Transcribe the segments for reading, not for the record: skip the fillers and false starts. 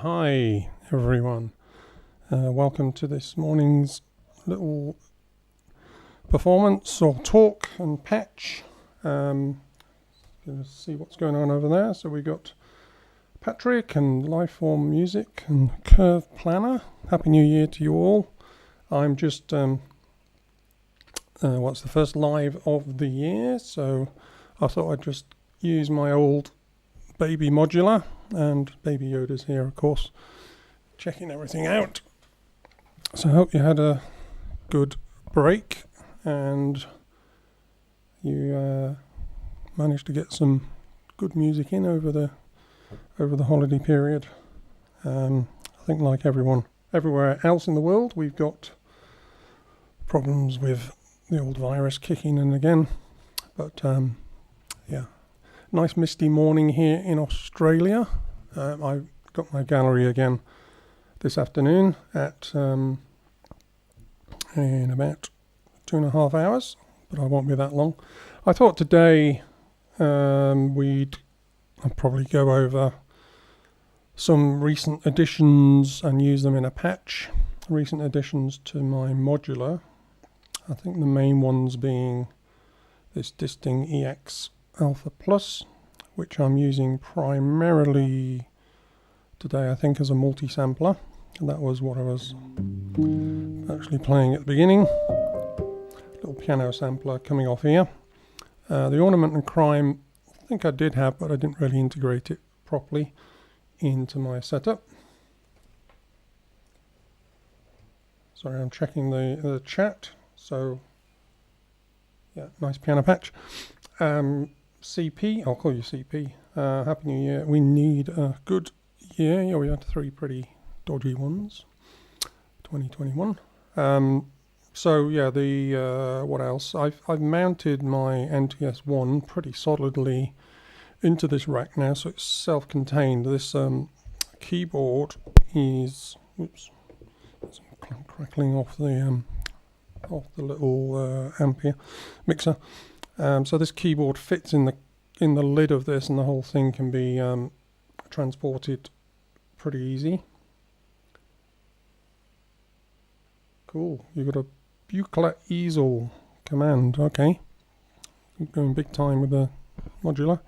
Hi everyone, welcome to this morning's little performance or talk and patch. Gonna see what's going on over there. So we got Patrick and Lifeform Music and Curve Planner. Happy New Year to you all. I'm just what's the first live of the year, so I thought I'd just use my old baby modular, and Baby Yoda's here, of course, checking everything out. So I hope you had a good break and you managed to get some good music in over the holiday period. I think, like everywhere else in the world, we've got problems with the old virus kicking in again. But yeah. Nice misty morning here in Australia. I got my gallery again this afternoon at in about 2.5 hours, but I won't be that long. I thought today I'd probably go over some recent additions and use them in a patch. Recent additions to my modular. I think the main ones being this Disting EX Alpha Plus, which I'm using primarily today, I think, as a multi-sampler, and that was what I was actually playing at the beginning. Little piano sampler coming off here. The Ornament Crime, I think I did have, but I didn't really integrate it properly into my setup. Sorry, I'm checking the chat. So yeah, nice piano patch. CP, I'll call you CP. Happy New Year. We need a good year. Yeah, we had 3 pretty dodgy ones. 2021. So yeah, what else? I've mounted my NTS1 pretty solidly into this rack now, so it's self-contained. This keyboard is, oops, some crackling off the little ampere mixer. So this keyboard fits in the lid of this, and the whole thing can be transported pretty easy. Cool. You've got a Buchla easel command. Okay. I'm going big time with the modular.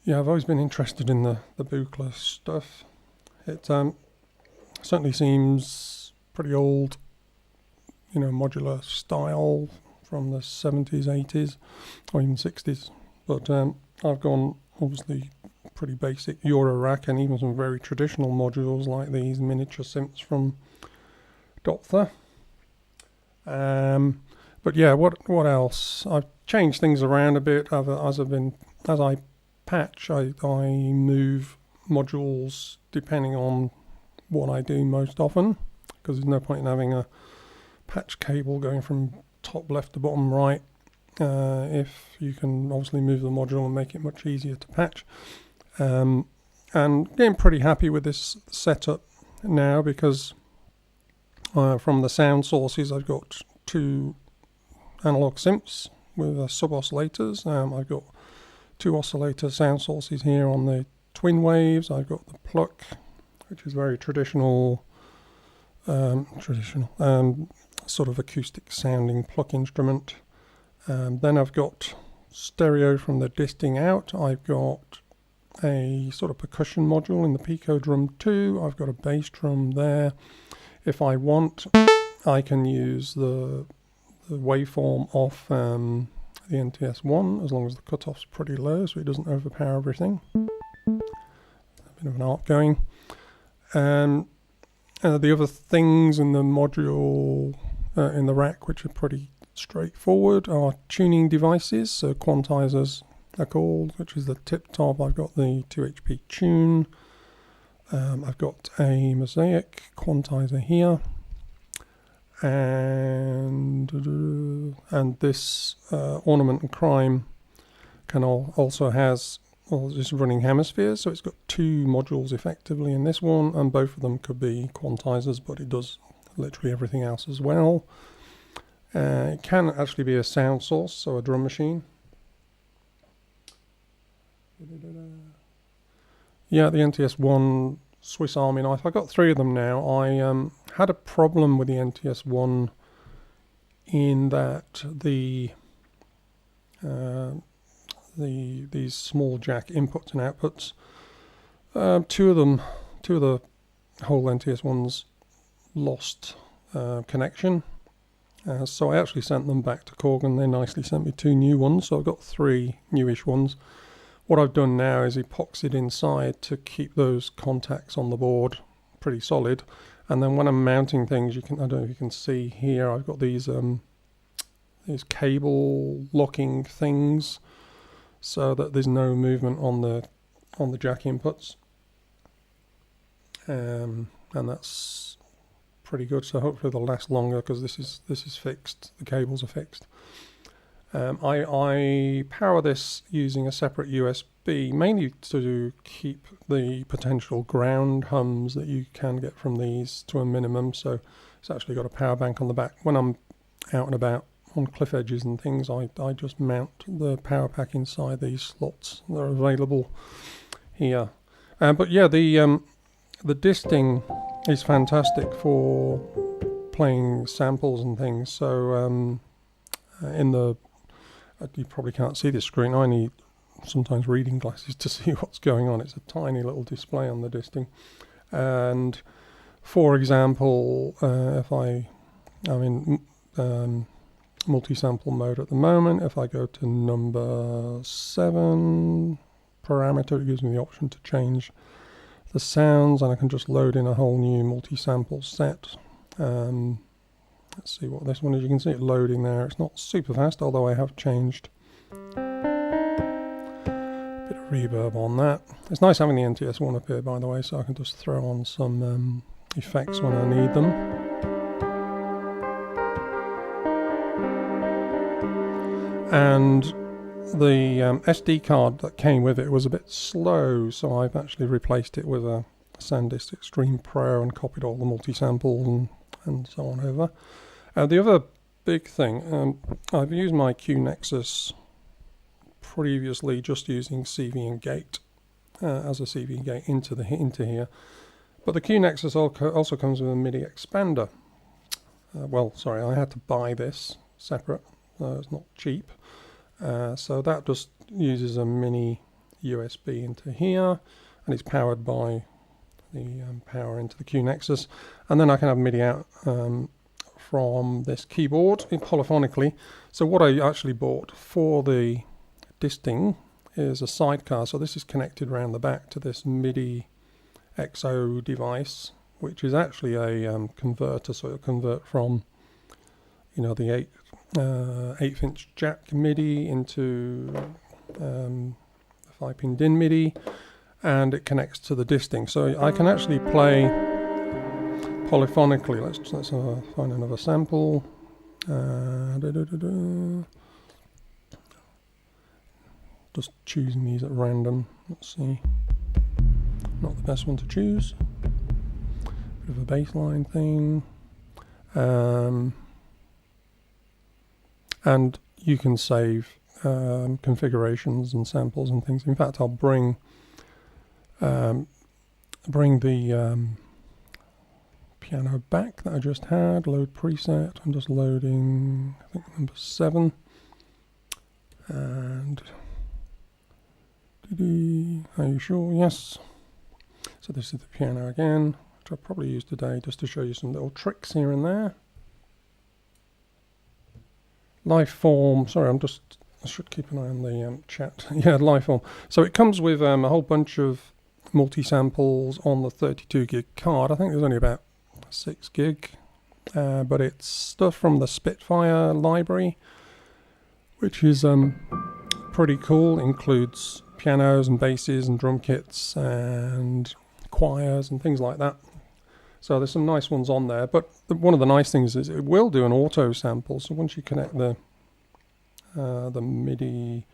Yeah, I've always been interested in the Buchla stuff. It certainly seems pretty old, modular style from the 70s, 80s, or even 60s. But I've gone, obviously, pretty basic Eurorack and even some very traditional modules like these miniature synths from Doepfer. But yeah, what else? I've changed things around a bit as I patch. I move modules depending on what I do most often, because there's no point in having a patch cable going from top left to bottom right if you can obviously move the module and make it much easier to patch. And getting pretty happy with this setup now, because from the sound sources I've got 2 analog synths with sub-oscillators. I've got 2 oscillator sound sources here on the TwinWaves. I've got the Perc, which is very traditional sort of acoustic sounding pluck instrument. Then I've got stereo from the Disting out. I've got a sort of percussion module in the Pico drum 2. I've got a bass drum there. If I want, I can use the waveform off the NTS1, as long as the cutoff's pretty low so it doesn't overpower everything. A bit of an art going. The other things in the module, in the rack, which are pretty straightforward, are tuning devices. So Quantizers are called, which is the TipTop. I've got the 2HP tune. I've got a Mosaic Quantizer here. And this Ornament Crime also has, it's running hemispheres, so it's got 2 modules effectively in this one, and both of them could be quantizers, but it does literally everything else as well. It can actually be a sound source, so a drum machine. Yeah, the NTS1 Swiss Army knife. I've got 3 of them now. I had a problem with the NTS1 in that these small jack inputs and outputs, two of the whole NTS1s lost connection. So I actually sent them back to Korg and they nicely sent me 2 new ones. So I've got 3 newish ones. What I've done now is epoxied inside to keep those contacts on the board pretty solid. And then when I'm mounting things, I don't know if you can see here, I've got these cable locking things so that there's no movement on the jack inputs. And that's pretty good. So hopefully they'll last longer because this is fixed. The cables are fixed. I power this using a separate USB, mainly to keep the potential ground hums that you can get from these to a minimum. So it's actually got a power bank on the back. When I'm out and about on cliff edges and things, I just mount the power pack inside these slots. They're available here. But yeah, the Disting is fantastic for playing samples and things. So you probably can't see this screen. I need sometimes reading glasses to see what's going on. It's a tiny little display on the Disting. And for example, if I'm in multi-sample mode at the moment, if I go to number 7 parameter, it gives me the option to change the sounds, and I can just load in a whole new multi-sample set. Let's see what this one is. You can see it loading there. It's not super fast, although I have changed a bit of reverb on that. It's nice having the NTS1 up here, by the way, so I can just throw on some effects when I need them. And the SD card that came with it was a bit slow, so I've actually replaced it with a SanDisk Extreme Pro and copied all the multi-samples and so on over. The other big thing, I've used my Q-Nexus previously just using CV and gate as a CV and gate into here, but the Q-Nexus also comes with a MIDI expander. Well, sorry, I had to buy this separate, it's not cheap. So that just uses a mini USB into here, and it's powered by the power into the Q-Nexus, and then I can have MIDI out from this keyboard polyphonically. So what I actually bought for the Disting is a sidecar. So this is connected around the back to this MIDI XO device, which is actually a converter. So it'll convert from, you know, the 8th-inch jack MIDI into a 5-pin DIN MIDI, and it connects to the Disting. So I can actually play polyphonically. Let's find another sample. Just choosing these at random. Let's see. Not the best one to choose. Bit of a bassline thing. And you can save configurations and samples and things. In fact, I'll bring the piano back that I just had. Load preset. I'm just loading, I think, number 7. And are you sure? Yes. So this is the piano again, which I'll probably use today just to show you some little tricks here and there. Liveform, sorry, I should keep an eye on the chat. Yeah, Liveform. So it comes with a whole bunch of multi-samples on the 32 gig card. I think there's only about 6 gig, but it's stuff from the Spitfire library, which is pretty cool. It includes pianos and basses and drum kits and choirs and things like that. So there's some nice ones on there, but one of the nice things is it will do an auto sample. So once you connect the MIDI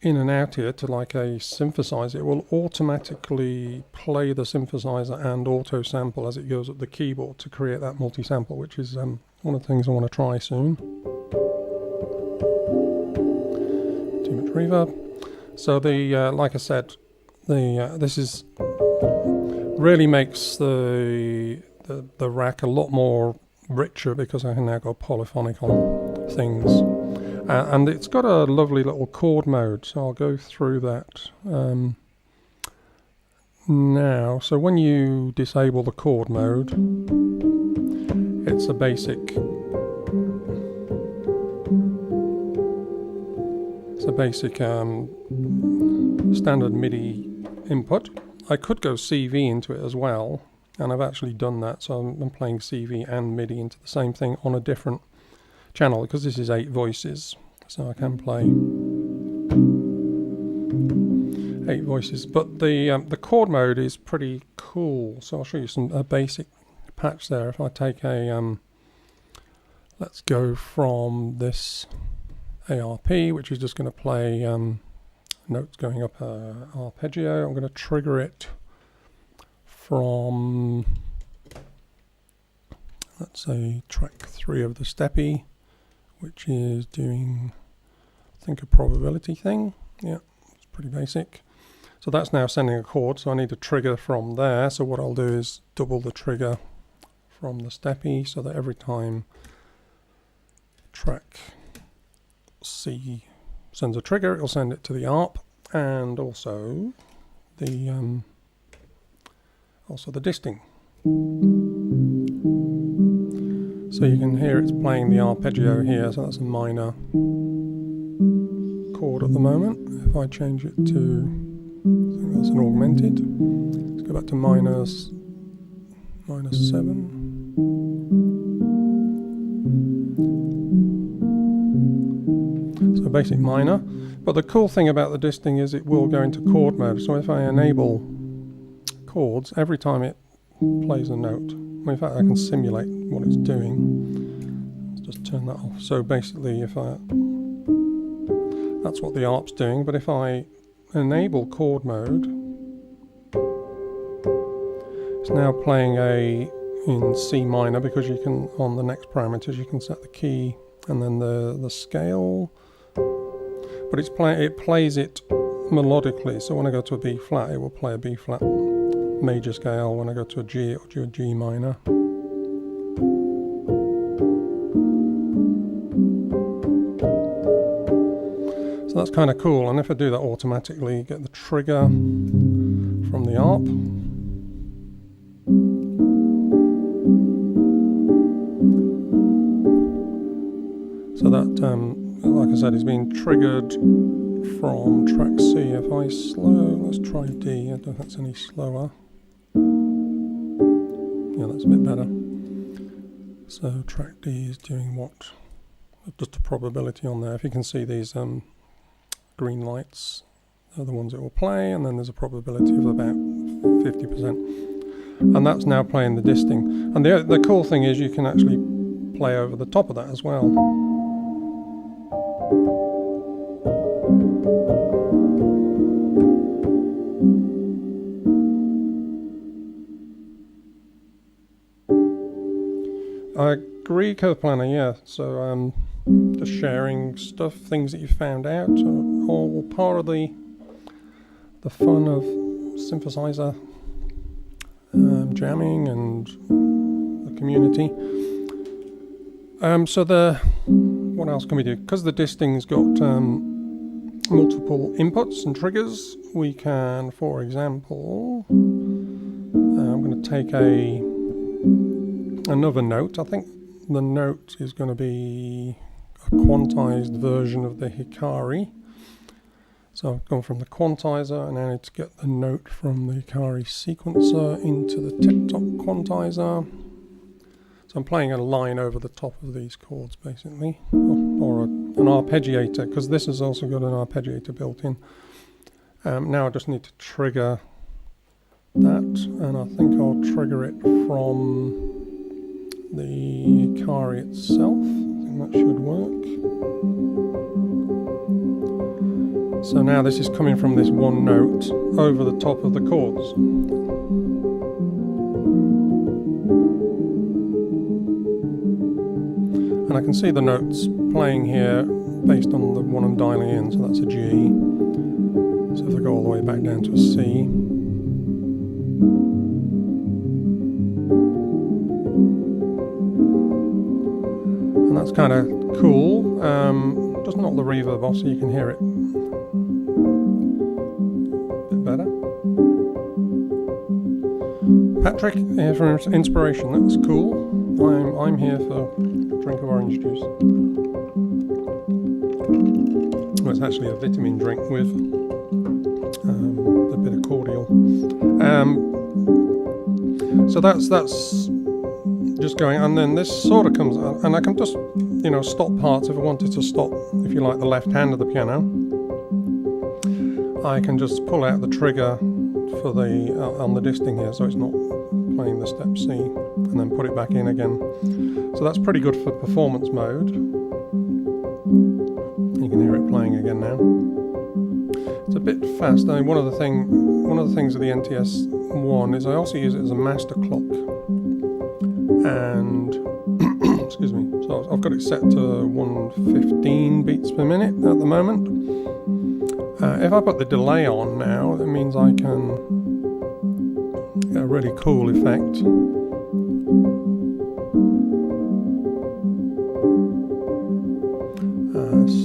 in and out here to like a synthesizer, it will automatically play the synthesizer and auto sample as it goes up the keyboard to create that multi-sample, which is one of the things I want to try soon. Too much reverb. So the like I said, this is really makes the rack a lot more richer because I can now go polyphonic on things. And it's got a lovely little chord mode, so I'll go through that now. So when you disable the chord mode, it's a basic standard MIDI input. I could go CV into it as well, and I've actually done that, so I'm playing CV and MIDI into the same thing on a different channel, because this is 8 voices, so I can play 8 voices. But the chord mode is pretty cool, so I'll show you a basic patch there. If I take a let's go from this ARP, which is just going to play notes going up arpeggio. I'm going to trigger it from, let's say, track 3 of the Steppy, which is doing, I think, a probability thing. Yeah, it's pretty basic. So that's now sending a chord, so I need a trigger from there. So what I'll do is double the trigger from the Steppy, so that every time track C sends a trigger, it'll send it to the ARP, and also the Disting. So you can hear it's playing the arpeggio here, so that's a minor chord at the moment. If I change it to, I think that's an augmented. Let's go back to minus 7. So basic minor. But the cool thing about the Disting is it will go into chord mode. So if I enable chords, every time it plays a note, well, in fact I can simulate what it's doing. Let's just turn that off. So basically that's what the ARP's doing, but if I enable chord mode, it's now playing in C minor, because you can, on the next parameters, you can set the key and then the scale. But it plays it melodically, so when I go to a B flat, it will play a B flat major scale. When I go to a G, it will do a G minor. So that's kind of cool, and if I do that automatically, you get the trigger from the ARP. So that, like I said, is being triggered from track C. If I let's try D. I don't think that's any slower. Yeah, that's a bit better. So track D is doing what? Just a probability on there. If you can see these green lights, they're the ones it will play, and then there's a probability of about 50%. And that's now playing the Disting. And the cool thing is you can actually play over the top of that as well. I agree, Curve Planner, yeah. So just sharing stuff, things that you found out, all part of the fun of synthesizer jamming and the community. So what else can we do? Because the Disting's got multiple inputs and triggers, we can, for example, I'm going to take another note. I think the note is going to be a quantized version of the Hikari. So I've gone from the Quantizer, and I need to get the note from the Hikari sequencer into the TipTop Quantizer. So I'm playing a line over the top of these chords, basically, or an arpeggiator, because this has also got an arpeggiator built in. Now I just need to trigger that, and I think I'll trigger it from the Hikari itself. I think that should work. So now this is coming from this one note over the top of the chords. And I can see the notes playing here based on the one I'm dialing in, so that's a G. So if I go all the way back down to a C. kind of cool. Just knock the reverb off so you can hear it a bit better. Patrick, here for inspiration. That's cool. I'm here for a drink of orange juice. Well, it's actually a vitamin drink with a bit of cordial. So that's just going, and then this sort of comes, and I can just, you know, stop parts if I wanted to stop, if you like, the left hand of the piano. I can just pull out the trigger for the on the disting here, so it's not playing the step C, and then put it back in again. So that's pretty good for performance mode. You can hear it playing again now. It's a bit fast. I mean, one of the things of the NTS1 is I also use it as a master clock. And excuse me, so I've got it set to 115 beats per minute at the moment. If I put the delay on now, that means I can get a really cool effect.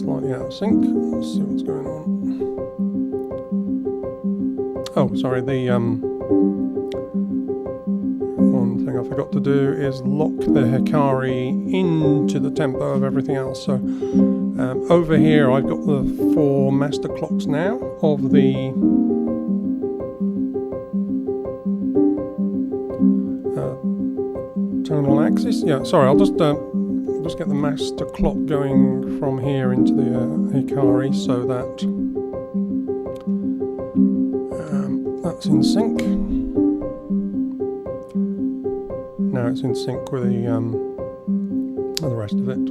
Slightly out of sync. Let's see what's going on. Oh, sorry, the one thing I forgot to do is lock the Hikari into the tempo of everything else. So over here I've got the 4 master clocks now of the tonal axis. Yeah, sorry, I'll just get the master clock going from here into the Hikari so that that's in sync. Now it's in sync with the rest of it.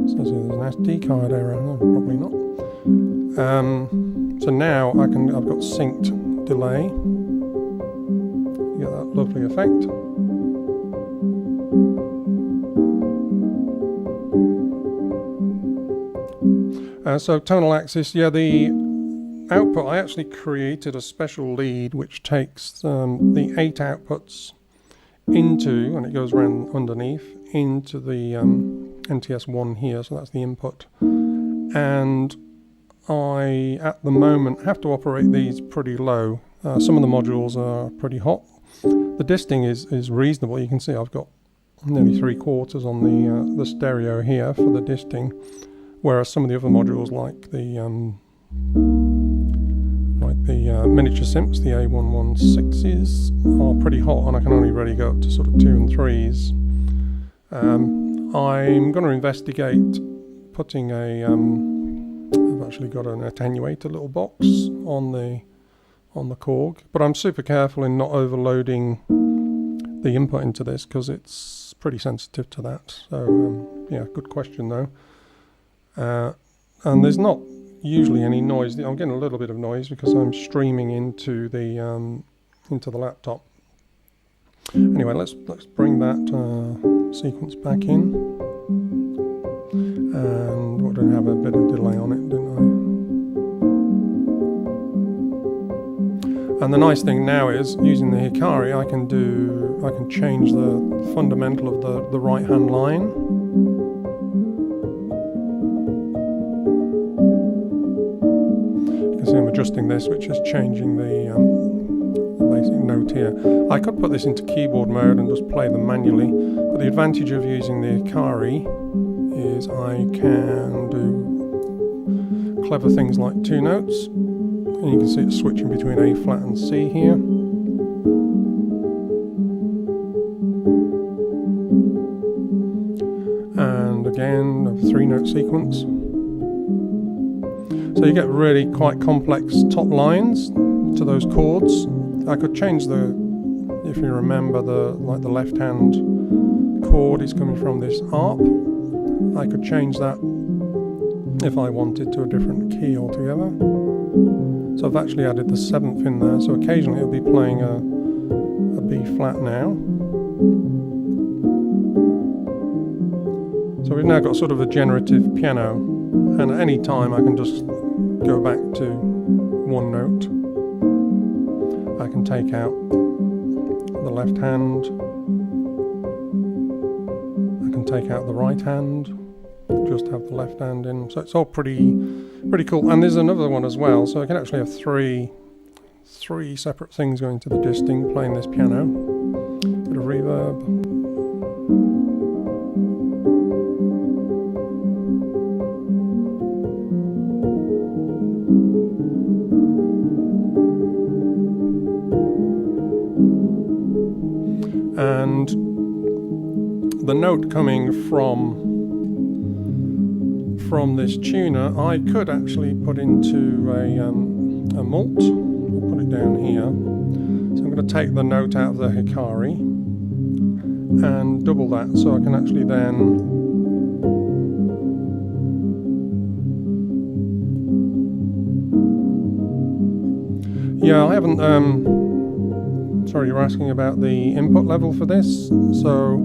So there's an SD card error. No, probably not. So now I've got synced delay. You get that lovely effect. So tonal axis, yeah, the output, I actually created a special lead which takes the 8 outputs into, and it goes around underneath, into the NTS1 here, so that's the input. And I, at the moment, have to operate these pretty low. Some of the modules are pretty hot. The disting is reasonable. You can see I've got nearly 3/4 on the stereo here for the disting. Whereas some of the other modules, like the miniature synths, the A111-6s, are pretty hot, and I can only really go up to sort of 2 and 3s. I'm going to investigate putting I've actually got an attenuator little box on the Korg, but I'm super careful in not overloading the input into this because it's pretty sensitive to that. So yeah, good question though. And there's not usually any noise. I'm getting a little bit of noise because I'm streaming into the laptop. Anyway, let's bring that sequence back in. And what did I have a bit of delay on it, didn't I? And the nice thing now is using the Hikari, I can change the fundamental of the right hand line. So I'm adjusting this, which is changing the basic note here. I could put this into keyboard mode and just play them manually, but the advantage of using the Hikari is I can do clever things like 2 notes, and you can see it's switching between A flat and C here. And again, a 3-note sequence. So you get really quite complex top lines to those chords. I could change if you remember, the left hand chord is coming from this ARP. I could change that if I wanted to a different key altogether. So I've actually added the 7th in there, so occasionally it'll be playing a B flat now. So we've now got sort of a generative piano, and at any time I can just go back to 1 note. I can take out the left hand. I can take out the right hand, just have the left hand in. So it's all pretty cool. And there's another one as well, so I can actually have three separate things going to the Disting, playing this piano. Bit of reverb. And the note coming from this tuner, I could actually put into a Mult. I'll put it down here. So I'm going to take the note out of the Hikari and double that, so I can actually then I haven't sorry, you're asking about the input level for this. So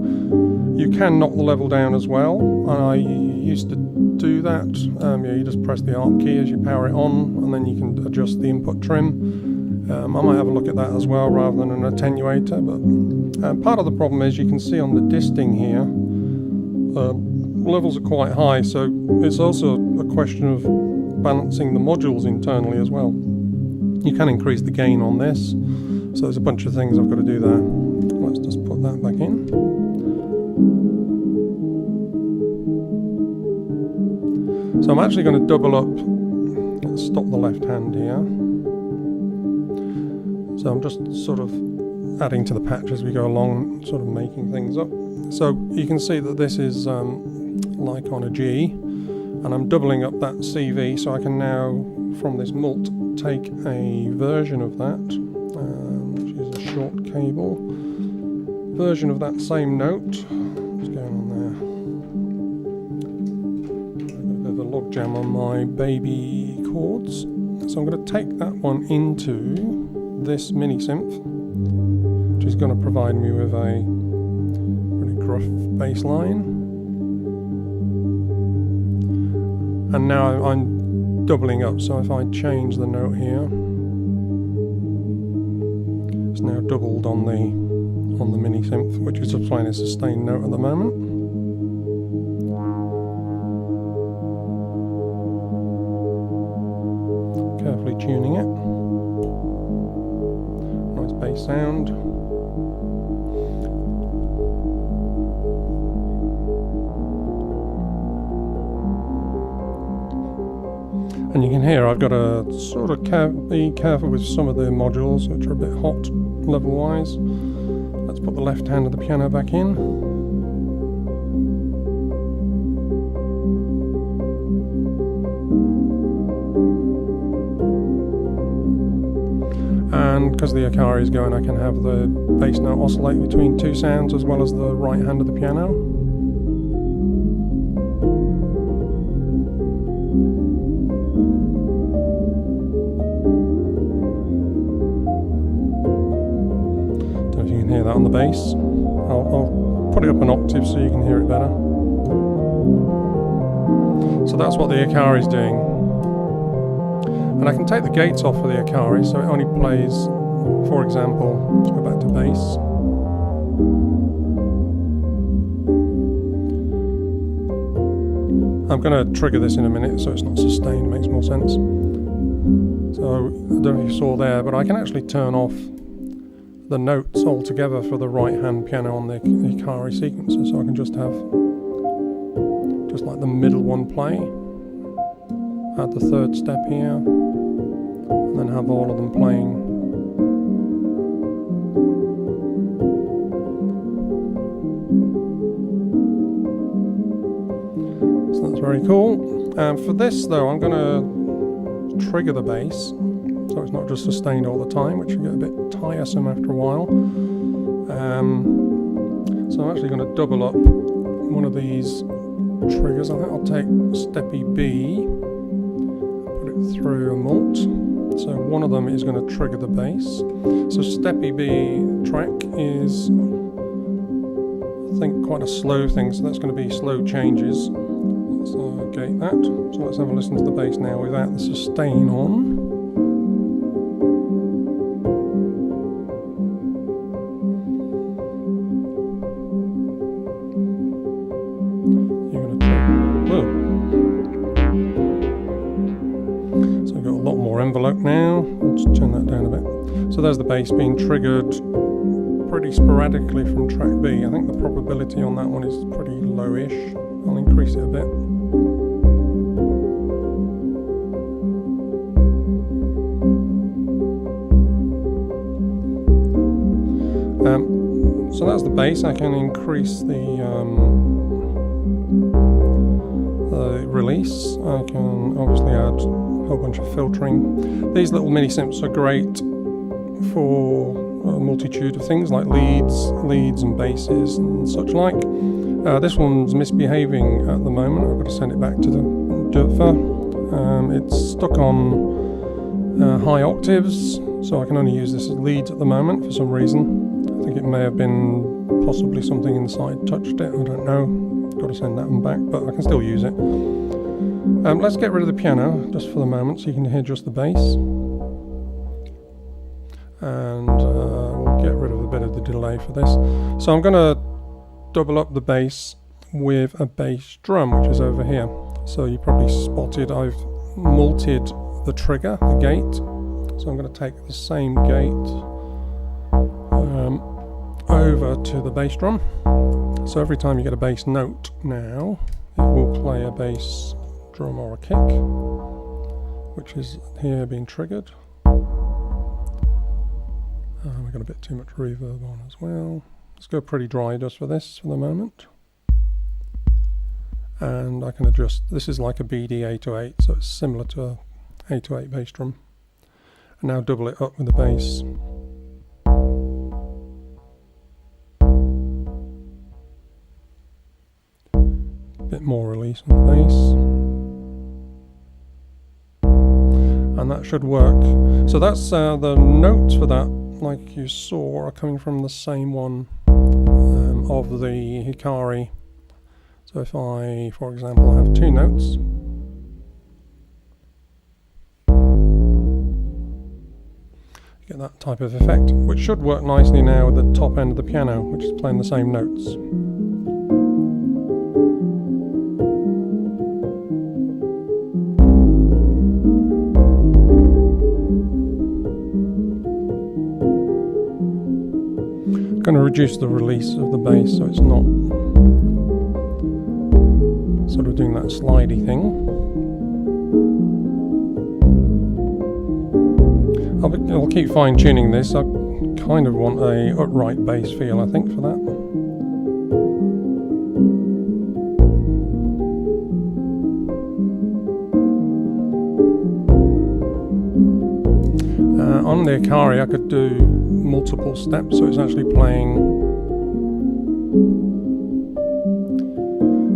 you can knock the level down as well, and I used to do that. You just press the ARP key as you power it on, and then you can adjust the input trim. I might have a look at that as well rather than an attenuator, but part of the problem is you can see on the Disting here, levels are quite high, so it's also a question of balancing the modules internally as well. You can increase the gain on this, so there's a bunch of things I've got to do there. Let's just put that back in. So I'm actually going to double up. Let's stop the left hand here. So I'm just sort of adding to the patch as we go along, sort of making things up. So you can see that this is like on a G, and I'm doubling up that CV, so I can now, from this Mult, take a version of that, which is a short cable, version of that same note. What's going on there? I've got a bit of a log jam on my baby chords. So I'm going to take that one into this MiniSynth, which is going to provide me with a pretty gruff bass line. And now I'm doubling up, so if I change the note here, it's now doubled on the MiniSynth, which is applying a sustained note at the moment. Carefully tuning it. Nice bass sound. And you can hear I've got to sort of be careful with some of the modules, which are a bit hot level-wise. Let's put the left hand of the piano back in. And because the Hikari is going, I can have the bass note oscillate between two sounds as well as the right hand of the piano. Hear that on the bass. I'll put it up an octave so you can hear it better. So that's what the Hikari is doing. And I can take the gates off for the Hikari, so it only plays, for example, let's go back to bass. I'm going to trigger this in a minute so it's not sustained, makes more sense. So I don't know if you saw there, but I can actually turn off the notes altogether for the right hand piano on the Hikari sequencer, so I can just have just like the middle one play, add the third step here, and then have all of them playing. So that's very cool. For this though, I'm going to trigger the bass, so it's not just sustained all the time, which can get a bit tiresome after a while. So I'm actually going to double up one of these triggers. I think I'll take Steppy B, put it through a Mult. So one of them is going to trigger the bass. So Steppy B track is, I think, quite a slow thing, so that's going to be slow changes. Let's gate that. So let's have a listen to the bass now without the sustain on. we've got a lot more envelope now. Let's turn that down a bit. So there's the bass being triggered pretty sporadically from track B. I think the probability on that one is pretty lowish. I'll increase it a bit. So that's the bass. I can increase the release. I can obviously add a whole bunch of filtering. These little mini synths are great for a multitude of things like leads and basses and such like. This one's misbehaving at the moment. I've got to send it back to the Doepfer. It's stuck on high octaves, so I can only use this as leads at the moment for some reason. I think it may have been possibly something inside touched it, I don't know. Got to send that one back, but I can still use it. Let's get rid of the piano just for the moment so you can hear just the bass. And we'll get rid of a bit of the delay for this. So I'm going to double up the bass with a bass drum, which is over here. So you probably spotted I've multed the trigger, the gate. So I'm going to take the same gate over to the bass drum. So every time you get a bass note now, it will play a bass drum or a kick, which is here being triggered. We've got a bit too much reverb on as well. Let's go pretty dry just for this for the moment. And I can adjust, this is like a BD 808, so it's similar to a 808 bass drum. And now double it up with the bass. Bit more release on the bass. And that should work. So that's the notes for that, like you saw, are coming from the same one of the Hikari. So if I, for example, have two notes, you get that type of effect, which should work nicely now with the top end of the piano, which is playing the same notes. I'm going to reduce the release of the bass so it's not sort of doing that slidey thing. I'll keep fine tuning this. I kind of want a upright bass feel, I think, for that. On the Hikari I could do multiple steps, so it's actually playing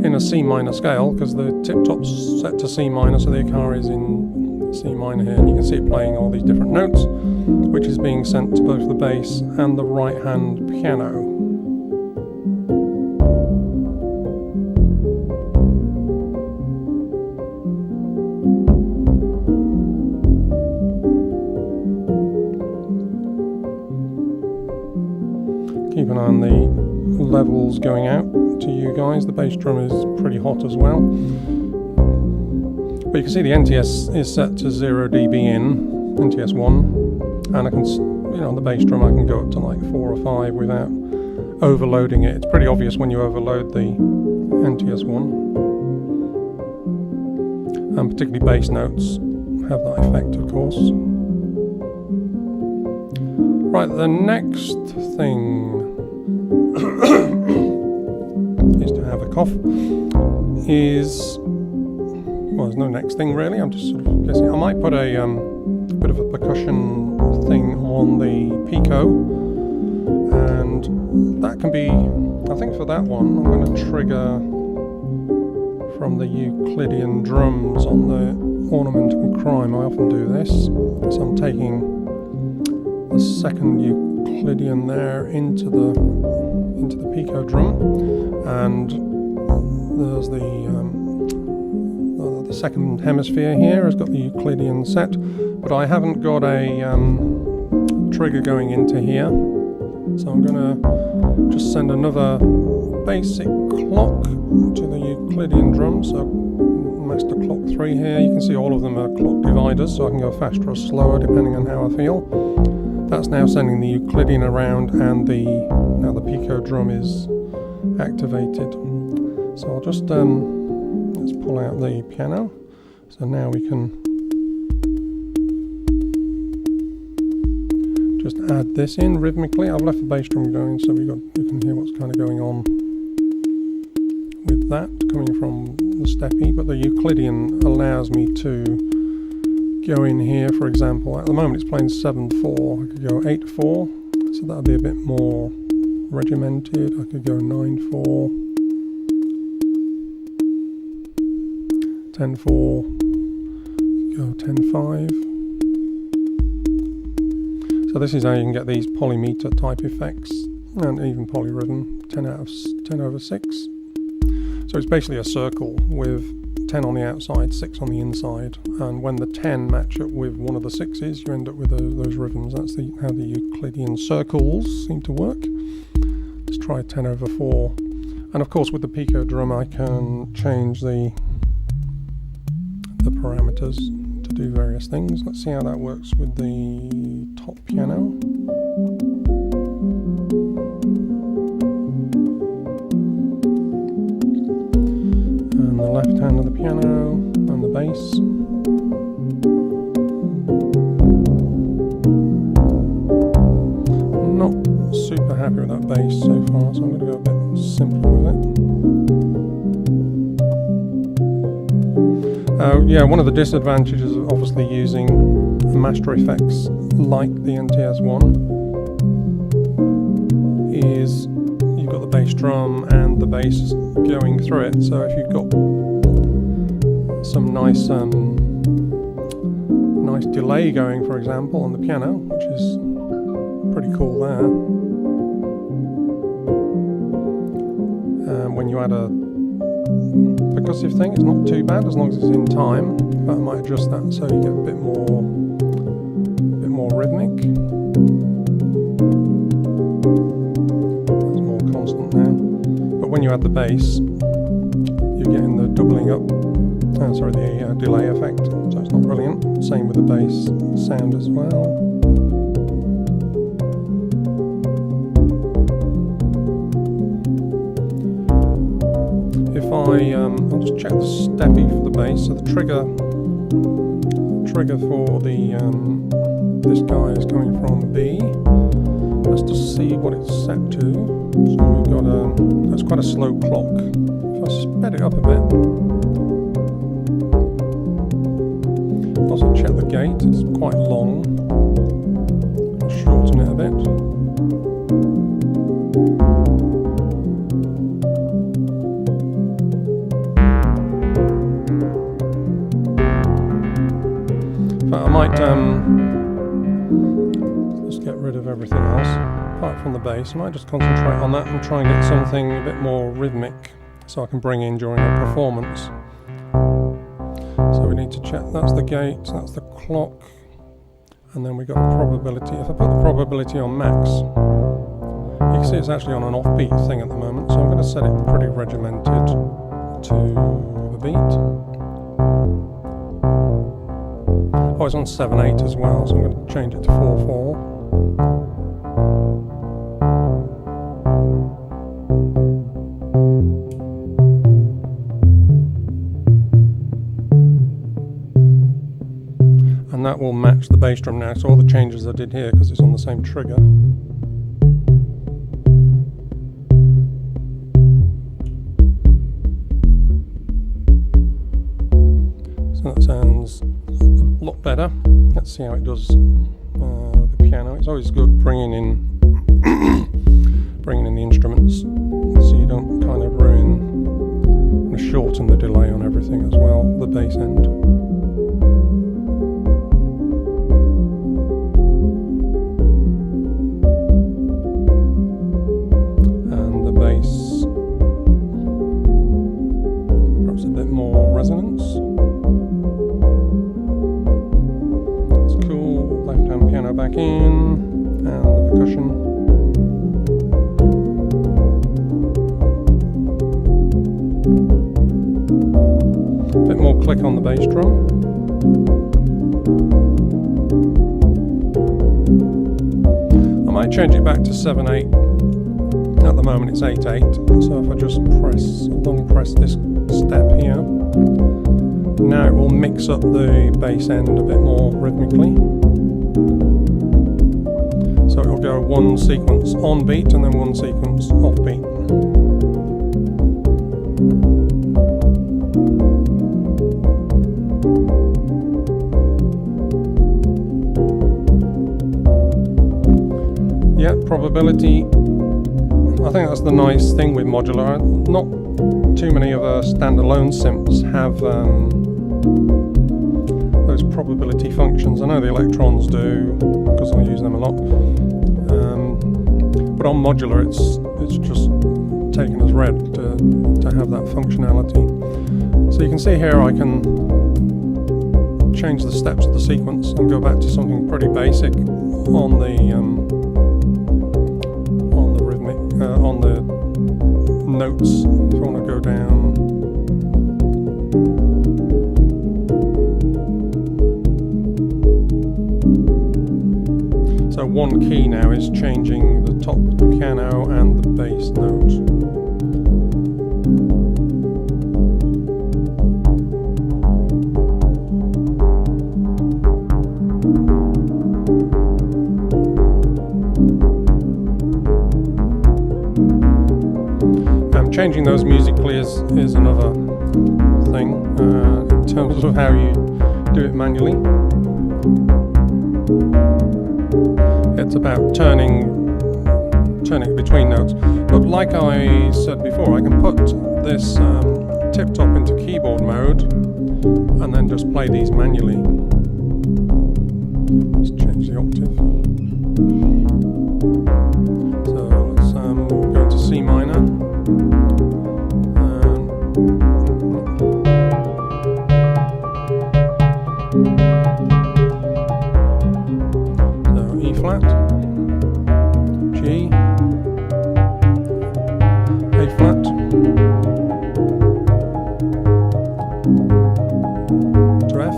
in a C minor scale, because the TipTop's set to C minor, so the Hikari is in C minor here, and you can see it playing all these different notes, which is being sent to both the bass and the right hand piano. Keep an eye on the levels going out to you guys. The bass drum is pretty hot as well. But you can see the NTS is set to 0 dB in, NTS1, and I can, on the bass drum I can go up to like 4 or 5 without overloading it. It's pretty obvious when you overload the NTS1. And particularly bass notes have that effect, of course. Right, the next thing is to have a cough. Well, there's no next thing really, I'm just sort of guessing. I might put a bit of a percussion thing on the Pico, and that can be, I think for that one, I'm going to trigger from the Euclidean drums on the Ornament Crime. I often do this, so I'm taking the second Euclidean there into the Pico drum, and there's the second hemisphere here has got the Euclidean set, but I haven't got a trigger going into here, so I'm going to just send another basic clock to the Euclidean drum, so match the clock 3 here. You can see all of them are clock dividers, so I can go faster or slower depending on how I feel. That's now sending the Euclidean around, and now the Pico drum is activated. So I'll just let's pull out the piano. So now we can just add this in rhythmically. I've left the bass drum going, so you can hear what's kind of going on with that coming from the Steppy, but the Euclidean allows me to go in here. For example, at the moment it's playing 7/4. I could go 8/4, so that would be a bit more regimented. I could go 9/4, 10/4, go 10/5. So this is how you can get these polymeter type effects and even polyrhythm. 10/6. So it's basically a circle with 10 on the outside, 6 on the inside, and when the 10 match up with one of the 6s, you end up with those rhythms. That's how the Euclidean circles seem to work. Let's try 10/4. And of course with the Pico drum I can change the parameters to do various things. Let's see how that works with the top piano. And the left hand of the piano and the bass. Not super happy with that bass so far, so I'm going to go a bit simpler with it. Yeah, one of the disadvantages of obviously using master effects like the NTS1 is you've got the bass drum and the bass going through it. So if you've got some nice delay going, for example, on the piano, which is pretty cool there, when you add a percussive thing, it's not too bad as long as it's in time. But I might adjust that so you get a bit more rhythmic. That's more constant now. But when you add the bass, you're getting the doubling up. The delay effect. So it's not brilliant. Same with the bass sound as well. I'll just check the Steppy for the bass. So the trigger for the this guy is coming from B. Let's just see what it's set to. So we've got that's quite a slow clock. If I sped it up a bit, also check the gate. It's quite long. I'll shorten it a bit. I might just get rid of everything else apart from the bass. I might just concentrate on that and try and get something a bit more rhythmic so I can bring in during a performance. So we need to check, that's the gate, that's the clock, and then we've got the probability. If I put the probability on max, you can see it's actually on an offbeat thing at the moment, so I'm going to set it pretty regimented to the beat. Oh, it's on 7/8 as well, so I'm going to change it to 4/4. And that will match the bass drum now, so all the changes I did here, because it's on the same trigger. So that sounds a lot better. Let's see how it does with the piano. It's always good bringing in the instruments so you don't kind of ruin and shorten the delay on everything as well, the bass end. And the bass, perhaps a bit more resonance. Piano back in, and the percussion. A bit more click on the bass drum. I might change it back to 7/8. At the moment it's 8/8, so if I just long press this step here, now it will mix up the bass end a bit more rhythmically. So it will go one sequence on beat and then one sequence off beat. Yeah, probability. I think that's the nice thing with modular. Not too many of our standalone synths have those probability functions. I know the Electrons do because I use them a lot. But on modular, it's just taken as read to have that functionality. So you can see here I can change the steps of the sequence and go back to something pretty basic on the rhythmic on the notes. If I want to go down. So one key now is changing the top of the piano and the bass note. Changing those musically is another thing in terms of how you do it manually. It's about turning between notes. But like I said before, I can put this TipTop into keyboard mode and then just play these manually. Let's change the octave. So let's go into C minor. So E flat, G, A flat, to F,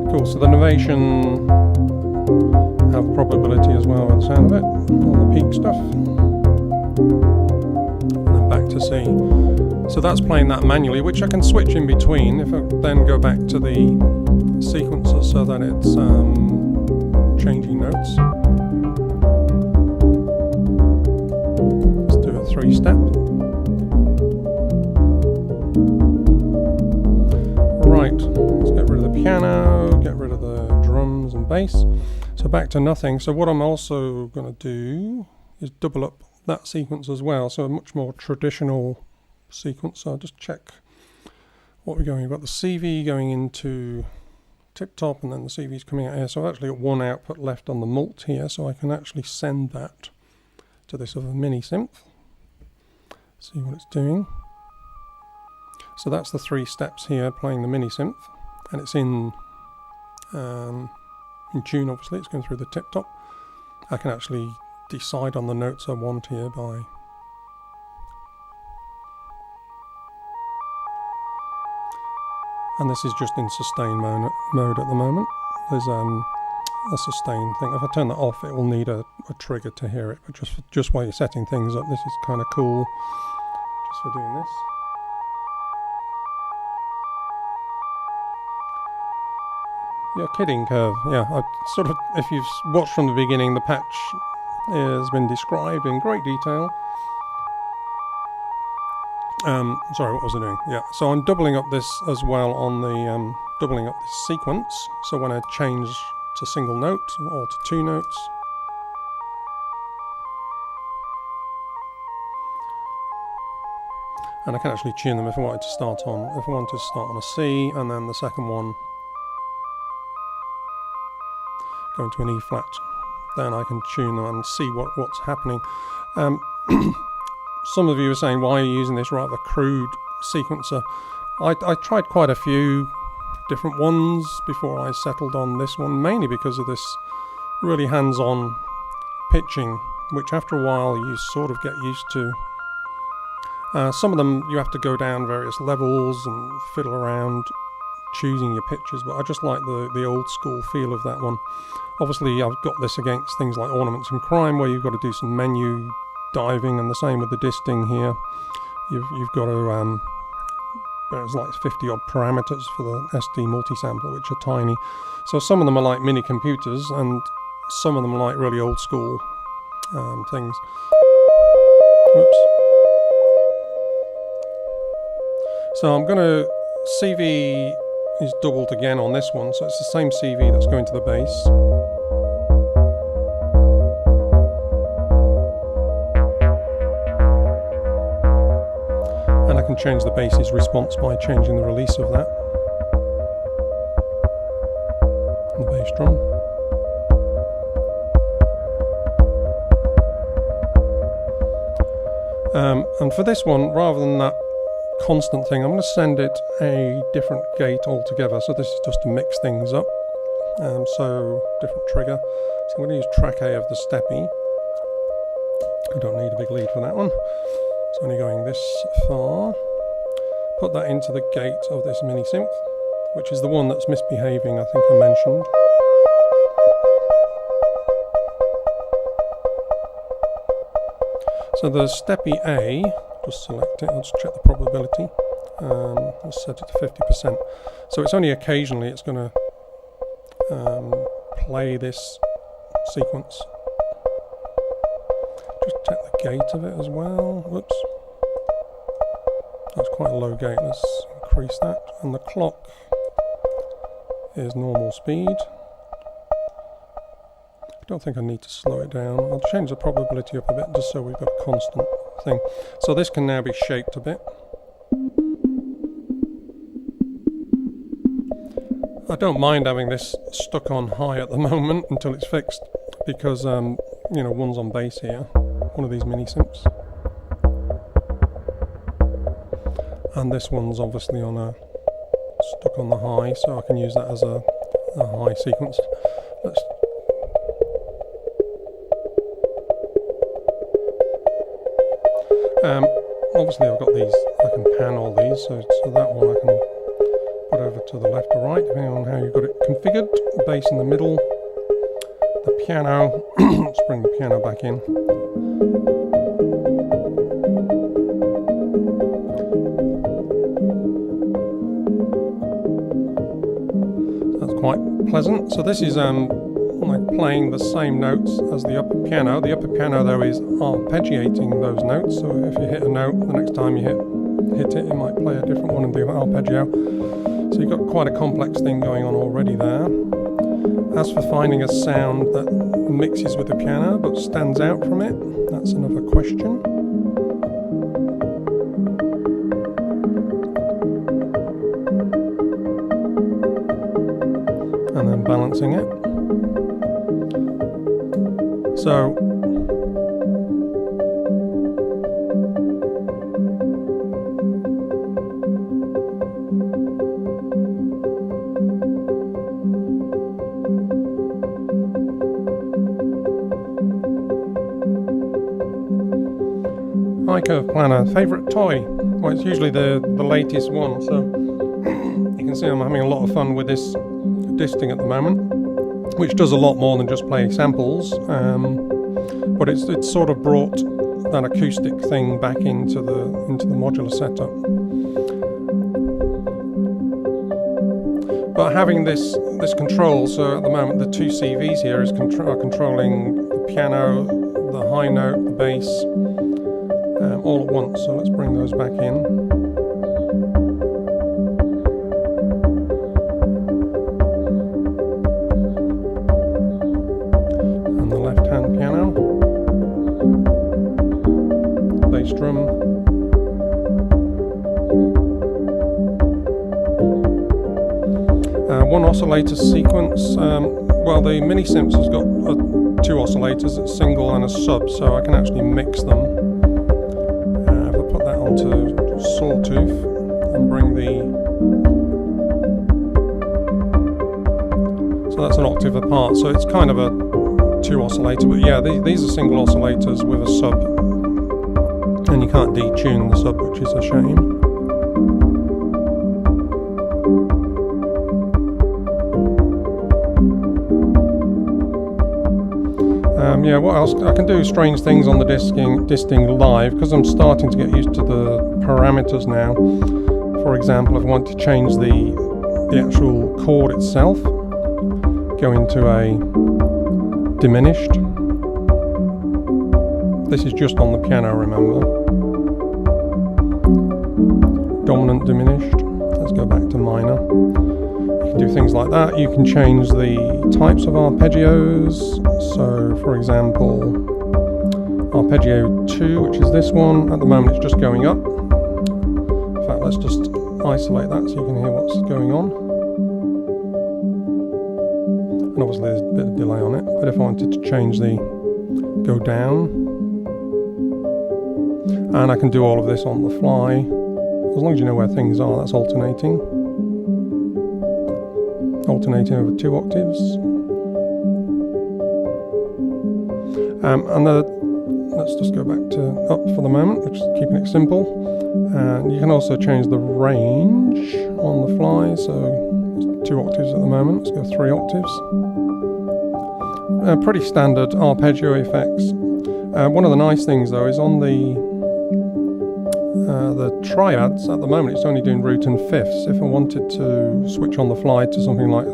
cool. So the novation have probability as well by the sound of it, all the peak stuff, and then back to C. So that's playing that manually, which I can switch in between if I then go back to the sequencer so that it's changing notes. Let's do a 3-step. Right, let's get rid of the piano, get rid of the drums and bass. So back to nothing. So what I'm also going to do is double up that sequence as well. So a much more traditional sequence. So I'll just check what we're going. We've got the CV going into TipTop and then the CV's coming out here. So I've actually got one output left on the Mult here, so I can actually send that to this other MiniSynth. See what it's doing. So that's the 3 steps here playing the MiniSynth, and it's in tune. Obviously it's going through the TipTop. I can actually decide on the notes I want here by and this is just in sustain mode at the moment. There's a sustain thing. If I turn that off, it will need a trigger to hear it, but just while you're setting things up, this is kind of cool just for doing this. You're kidding, Curve. Yeah, I sort of, if you've watched from the beginning, the patch has been described in great detail. Sorry, what was I doing? Yeah, so I'm doubling up this as well on the, doubling up this sequence. So when I change to single note or to 2 notes, and I can actually tune them if I wanted to start on, a C, and then the second one going to an E flat, then I can tune them and see what's happening. Some of you are saying, why are you using this rather crude sequencer? I tried quite a few different ones before I settled on this one, mainly because of this really hands-on pitching, which after a while you sort of get used to Some of them you have to go down various levels and fiddle around choosing your pitches, but I just like the old school feel of that one. Obviously I've got this against things like Ornament Crime, where you've got to do some menu diving, and the same with the Disting here. You've got to there's like 50 odd parameters for the SD multi-sampler, which are tiny. So some of them are like mini computers, and some of them are like really old school things. Whoops. So I'm going to CV is doubled again on this one, so it's the same CV that's going to the bass. And I can change the bass's response by changing the release of that. The bass drum. And for this one, rather than that constant thing, I'm going to send it a different gate altogether. So this is just to mix things up. So different trigger. So I'm going to use track A of the Steppy. I don't need a big lead for that one. It's only going this far. Put that into the gate of this MiniSynth, which is the one that's misbehaving, I think I mentioned. So the Steppy A, just select it, I'll just check the probability. Let's set it to 50%. So it's only occasionally it's going to play this sequence. Just check the gate of it as well. Whoops. That's quite a low gate. Let's increase that. And the clock is normal speed. I don't think I need to slow it down. I'll change the probability up a bit just so we've got a constant thing. So this can now be shaped a bit. I don't mind having this stuck on high at the moment until it's fixed, because you know, one's on bass here, one of these MiniSynths, and this one's obviously on stuck on the high, so I can use that as a high sequence. Let's obviously I've got these, I can pan all these, so that one I can put over to the left or right, depending on how you've got it configured. Bass in the middle, the piano, let's bring the piano back in. That's quite pleasant. So this is like playing the same notes as the upper piano. The upper piano though is arpeggiating those notes, so if you hit a note, the next time you hit it, it might play a different one and do arpeggio. So you've got quite a complex thing going on already there. As for finding a sound that mixes with the piano but stands out from it, that's another question. And then balancing it. So Curve planner, favourite toy? Well, it's usually the latest one, so you can see I'm having a lot of fun with this Disting at the moment, which does a lot more than just play samples, but it's sort of brought that acoustic thing back into the modular setup. But having this control, so at the moment the two CVs here are controlling the piano, the high note, the bass, all at once. So let's bring those back in. And the left-hand piano, bass drum. One oscillator sequence. Well, the MiniSynth has got two oscillators, a single and a sub, so I can actually mix them. If I put that onto Sawtooth and bring so that's an octave apart, so it's kind of a two oscillator, but yeah, these are single oscillators with a sub, and you can't detune the sub, which is a shame. Yeah, what else? I can do strange things on the Disting live, because I'm starting to get used to the parameters now. For example, if I want to change the actual chord itself, go into a diminished. This is just on the piano, remember. Dominant diminished. Let's go back to minor. You can do things like that. You can change the types of arpeggios. So, for example, arpeggio 2, which is this one. At the moment, it's just going up. In fact, let's just isolate that so you can hear what's going on. And obviously, there's a bit of delay on it. But if I wanted to change the go down, and I can do all of this on the fly, as long as you know where things are. That's alternating over 2 octaves. And let's just go back to up for the moment, which is keeping it simple. And you can also change the range on the fly, so it's 2 octaves at the moment. Let's go 3 octaves. Pretty standard arpeggio effects. One of the nice things though is on the triads at the moment, it's only doing root and fifths. If I wanted to switch on the fly to something like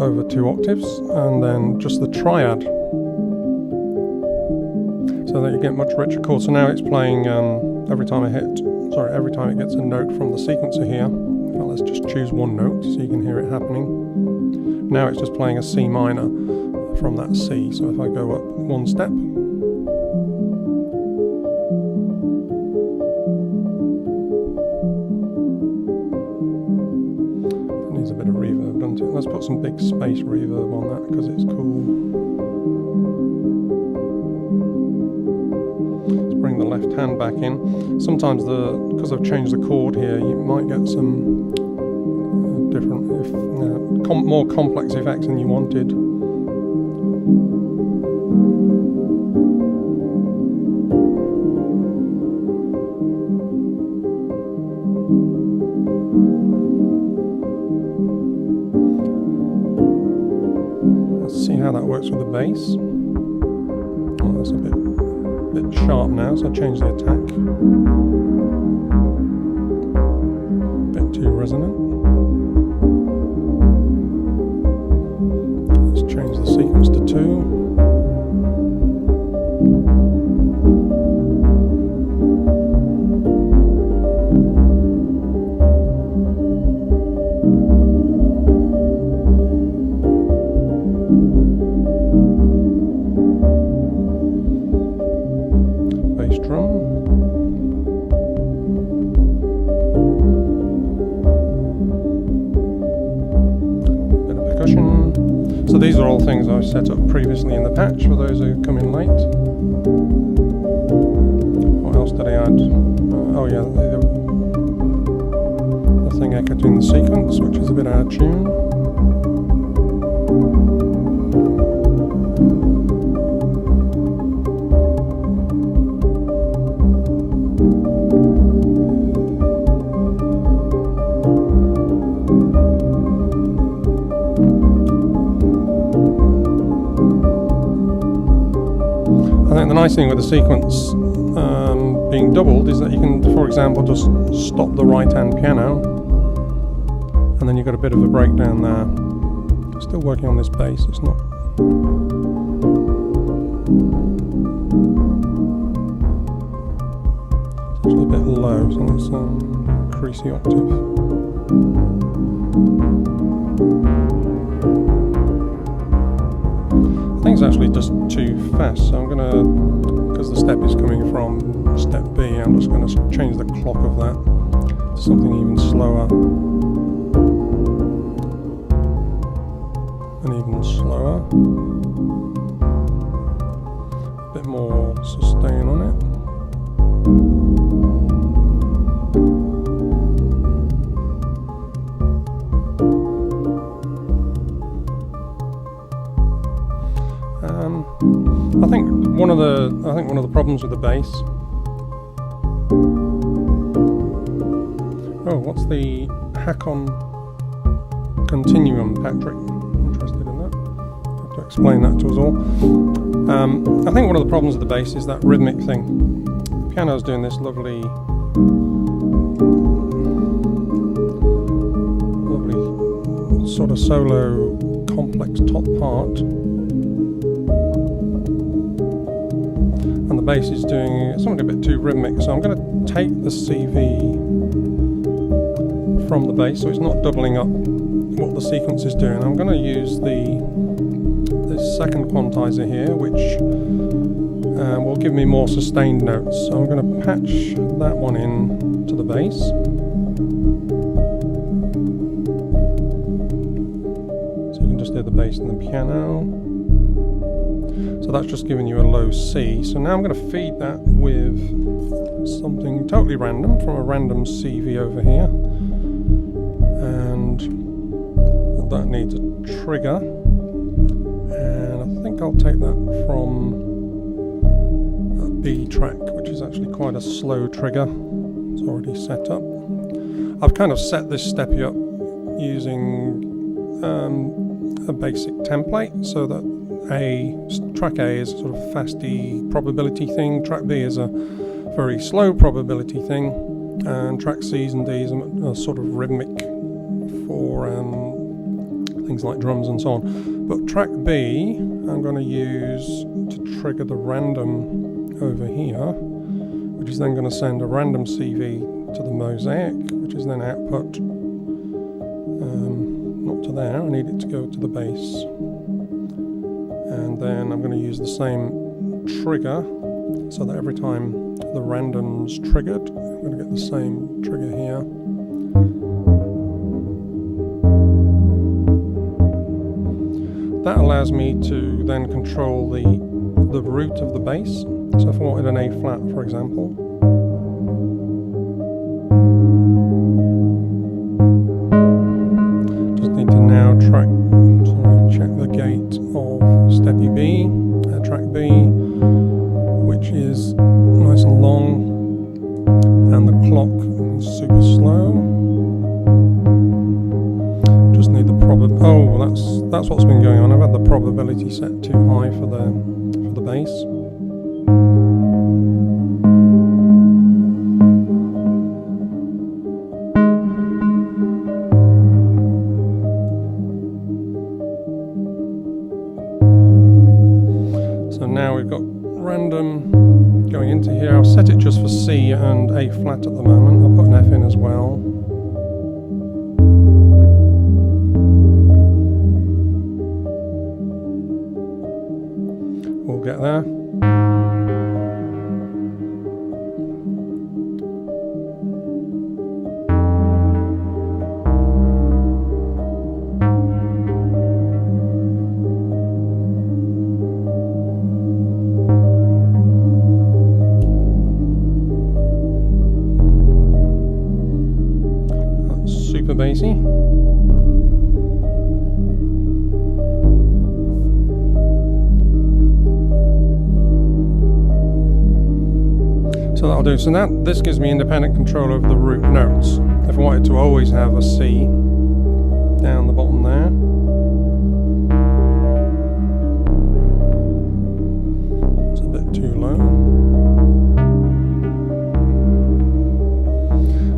over 2 octaves and then just the triad, so that you get much richer chords. So now it's playing every time it gets a note from the sequencer here. Well, let's just choose one note so you can hear it happening. Now it's just playing a C minor from that C. So if I go up 1 step, let's put some big space reverb on that because it's cool. Let's bring the left hand back in. Sometimes because I've changed the chord here, you might get some different, more complex effects than you wanted. How that works with the bass. Oh, that's a bit sharp now, so I change the attack. Bit too resonant. Let's change the sequence to 2. So these are all things I've set up previously in the patch for those who come in late. What else did I add? Oh yeah, the thing echoing the sequence, which is a bit out of tune. The nice thing with the sequence being doubled is that you can, for example, just stop the right hand piano and then you've got a bit of a breakdown there. Still working on this bass, it's not. It's actually a bit low, so let's increase the octave. I think it's actually just too fast, so I'm going to, because the step is coming from step B, I'm just going to change the clock of that to something even slower. And even slower. A bit more sustain on it. I think one of I think one of the problems with the bass. Oh, what's the Hakon Continuum, Patrick? Interested in that? Have to explain that to us all. I think one of the problems with the bass is that rhythmic thing. The piano's doing this lovely sort of solo complex top part, and the bass is doing something a bit too rhythmic, so I'm going to take the CV from the bass so it's not doubling up what the sequence is doing. I'm going to use this second quantizer here, which will give me more sustained notes. So I'm going to patch that one in to the bass. So you can just hear the bass and the piano. So that's just giving you a low C. So now I'm going to feed that with something totally random from a random CV over here. And that needs a trigger. And I think I'll take that from that B track, which is actually quite a slow trigger. It's already set up. I've kind of set this Steppy up using a basic template so that track A is a sort of fasty probability thing, track B is a very slow probability thing, and track C's and D's are sort of rhythmic for things like drums and so on. But track B I'm going to use to trigger the random over here, which is then going to send a random CV to the Mosaic, which is then output not to there, I need it to go to the bass. And then I'm going to use the same trigger so that every time the random's triggered, I'm going to get the same trigger here. That allows me to then control the root of the bass. So if I wanted an A flat, for example, just need to now check the gate of Steppy B, track B, which is nice and long, and the clock is super slow. Just need the oh, that's what's been going on. I've had the probability set too high for the bass. Now we've got random going into here. I've set it just for C and A flat at the moment. I'll put an F in as well. We'll get there. Bassy. So that'll do. So now this gives me independent control over the root notes. If I wanted to always have a C down the bottom there. It's a bit too low.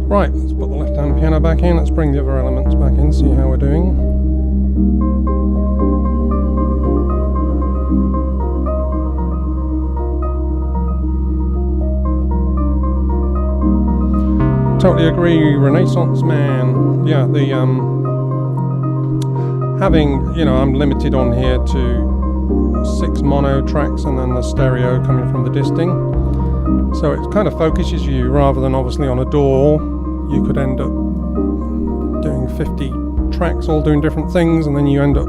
Right, let's put the left-hand piano back in, let's bring the other elements back in, see how we're doing. Totally agree, Renaissance man. Yeah, the having, you know, I'm limited on here to 6 mono tracks and then the stereo coming from the Disting. So it kind of focuses you rather than obviously on a DAW. You could end up doing 50 tracks all doing different things, and then you end up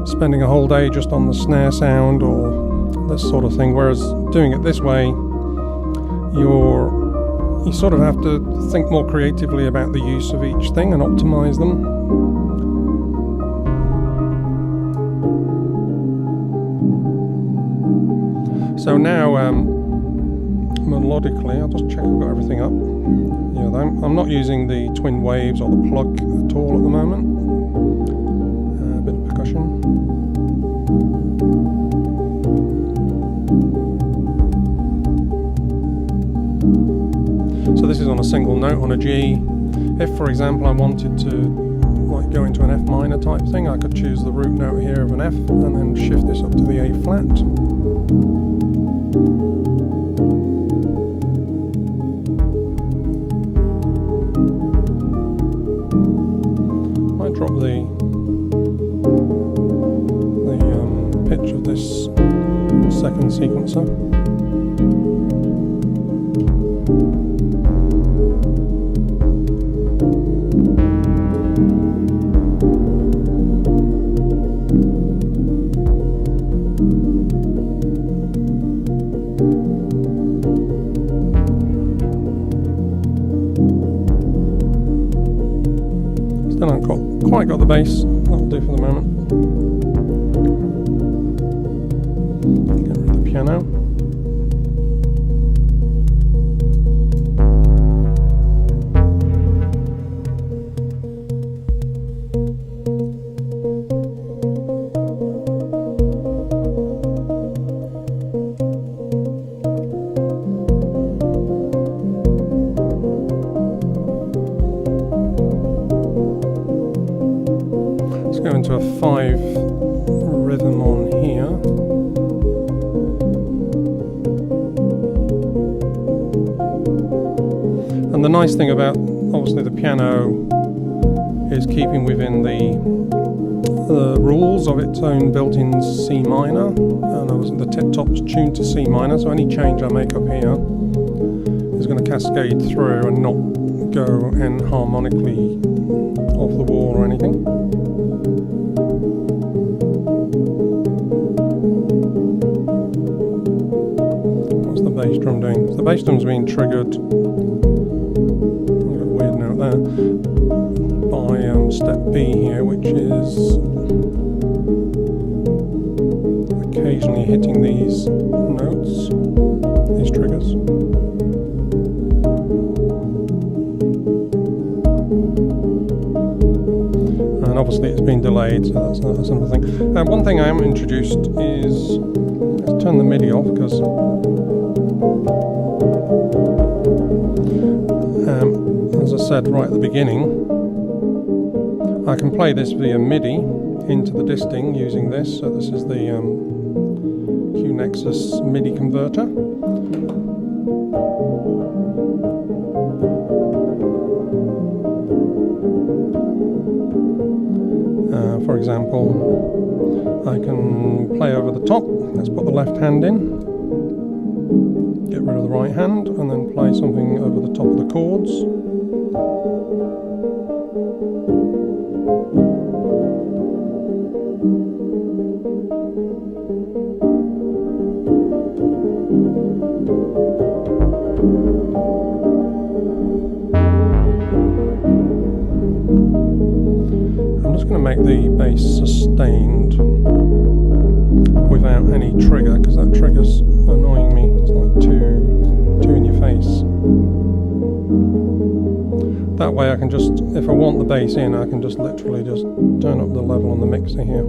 spending a whole day just on the snare sound or this sort of thing. Whereas doing it this way, you sort of have to think more creatively about the use of each thing and optimize them. So now, melodically, I'll just check I've got everything up. Yeah, I'm not using the TwinWaves or the plug at all at the moment. A bit of percussion. So this is on a single note on a G. If, for example, I wanted to like go into an F minor type thing, I could choose the root note here of an F and then shift this up to the A flat. Might drop the pitch of this second sequencer. Still haven't quite got the bass. That'll do for the moment. Get rid of the piano. Go into a 5 rhythm on here. And the nice thing about obviously the piano is keeping within the rules of its own built-in C minor, and obviously the TipTop's tuned to C minor, so any change I make up here is going to cascade through and not go enharmonically off the wall or anything. Bass drum doing? So the bass drum's being triggered, I've got a weird note there, by step B here, which is occasionally hitting these notes, these triggers. And obviously it's been delayed, so that's another thing. One thing I haven't introduced is, let's turn the MIDI off, because as I said right at the beginning, I can play this via MIDI into the Disting using this. So this is the Q-Nexus MIDI converter. For example, I can play over the top. Let's put the left hand in. Get rid of the right hand and then play something over the top of the chords. I'm just going to make the bass sustained without any trigger, because that trigger's annoying me. It's like too in your face. That way I can just, if I want the bass in, I can just literally just turn up the level on the mixer here.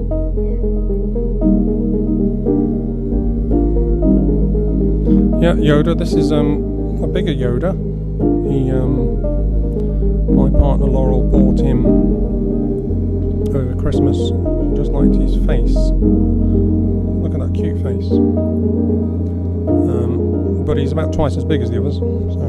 Yeah, Yoda, this is a bigger Yoda. My partner Laurel bought him over Christmas. She just liked his face. Look at that cute face. But he's about twice as big as the others. So.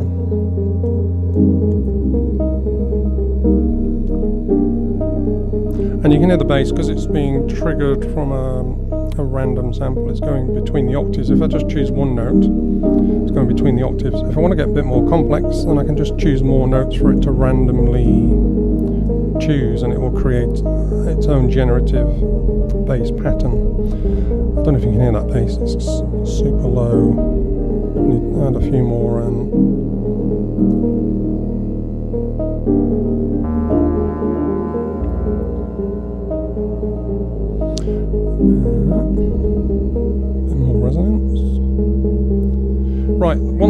And you can hear the bass because it's being triggered from a random sample. It's going between the octaves. If I just choose one note, it's going between the octaves. If I want to get a bit more complex, then I can just choose more notes for it to randomly choose, and it will create its own generative bass pattern. I don't know if you can hear that bass, it's super low. Need to add a few more bit more resonance.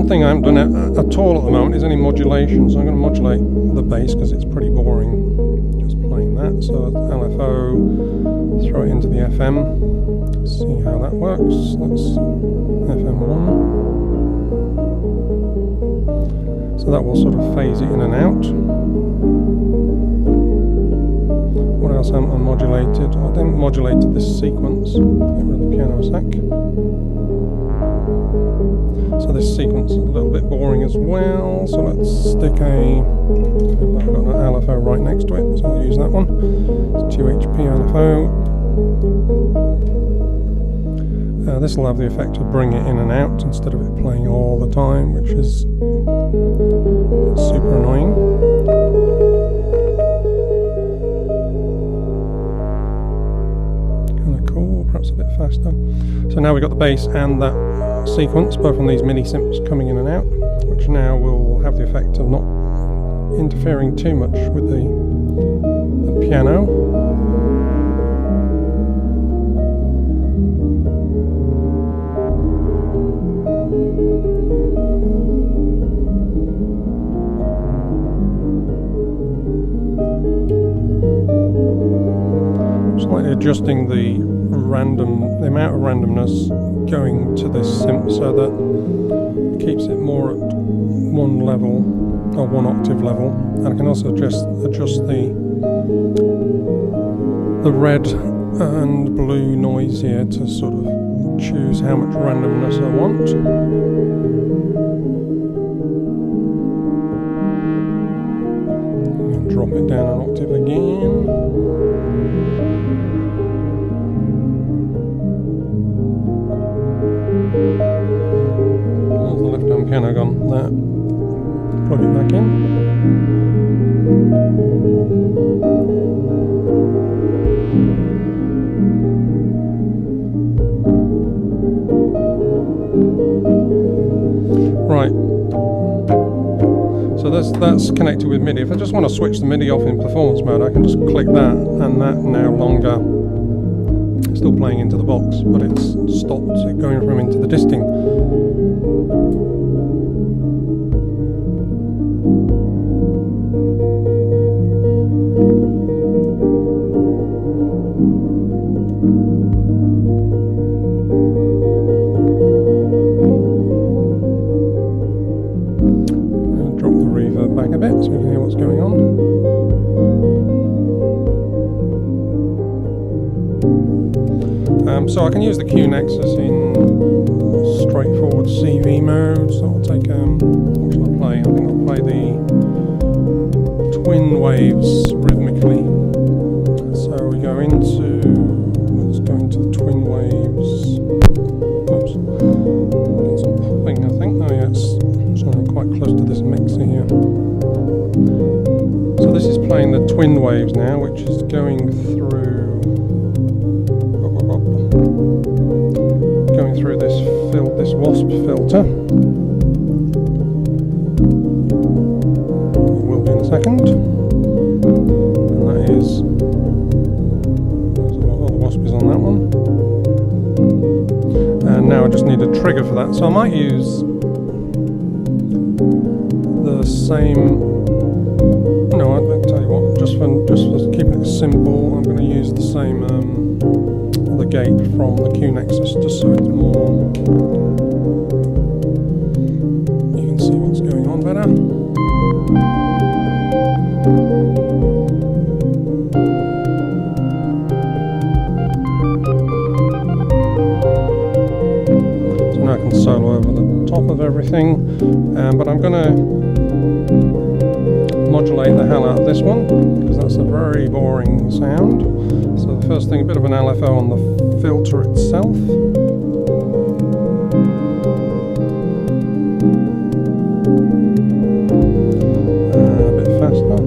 one thing I haven't done at all at the moment is any modulation, so I'm going to modulate the bass because it's pretty boring just playing that. So LFO, throw it into the FM, see how that works. That's FM1. So that will sort of phase it in and out. What else haven't I modulated? I didn't modulate this sequence. Get rid of the piano a sec. So this sequence is a little bit boring as well. So let's stick I've got an LFO right next to it, so I'll use that one. It's 2HP LFO. This will have the effect of bringing it in and out instead of it playing all the time, which is super annoying. Kind of cool, perhaps a bit faster. So now we've got the bass and that sequence, both on these mini synths coming in and out, which now will have the effect of not interfering too much with the piano. Slightly adjusting the amount of randomness going to this synth so that it keeps it more at one level or one octave level, and I can also adjust the red and blue noise here to sort of choose how much randomness I want. And drop it down an octave again. Piano gone there. Plug it back in. Right. So that's connected with MIDI. If I just want to switch the MIDI off in performance mode, I can just click that, and that no longer still playing into the box, but it's stopped it going from into the disting. So I can use the Q Nexus in straightforward CV mode. So I'll take, what shall I play? I think I'll play the TwinWaves rhythmically. So we go into, let's go into the TwinWaves. Oops, get some popping I think. Oh yeah, so I'm quite close to this mixer here. So this is playing the TwinWaves now, which is going through this wasp filter. It will be in a second. And that is, there's a lot of wasp is on that one. And now I just need a trigger for that. So I might use the same. No, I'll tell you what. Just for keeping it simple, I'm going to use the same. The gate from the Q Nexus, just so it's more, you can see what's going on better. So now I can solo over the top of everything, but I'm going to modulate the hell out of this one because that's a very boring sound. So the first thing, a bit of an LFO on the filter itself. A bit faster.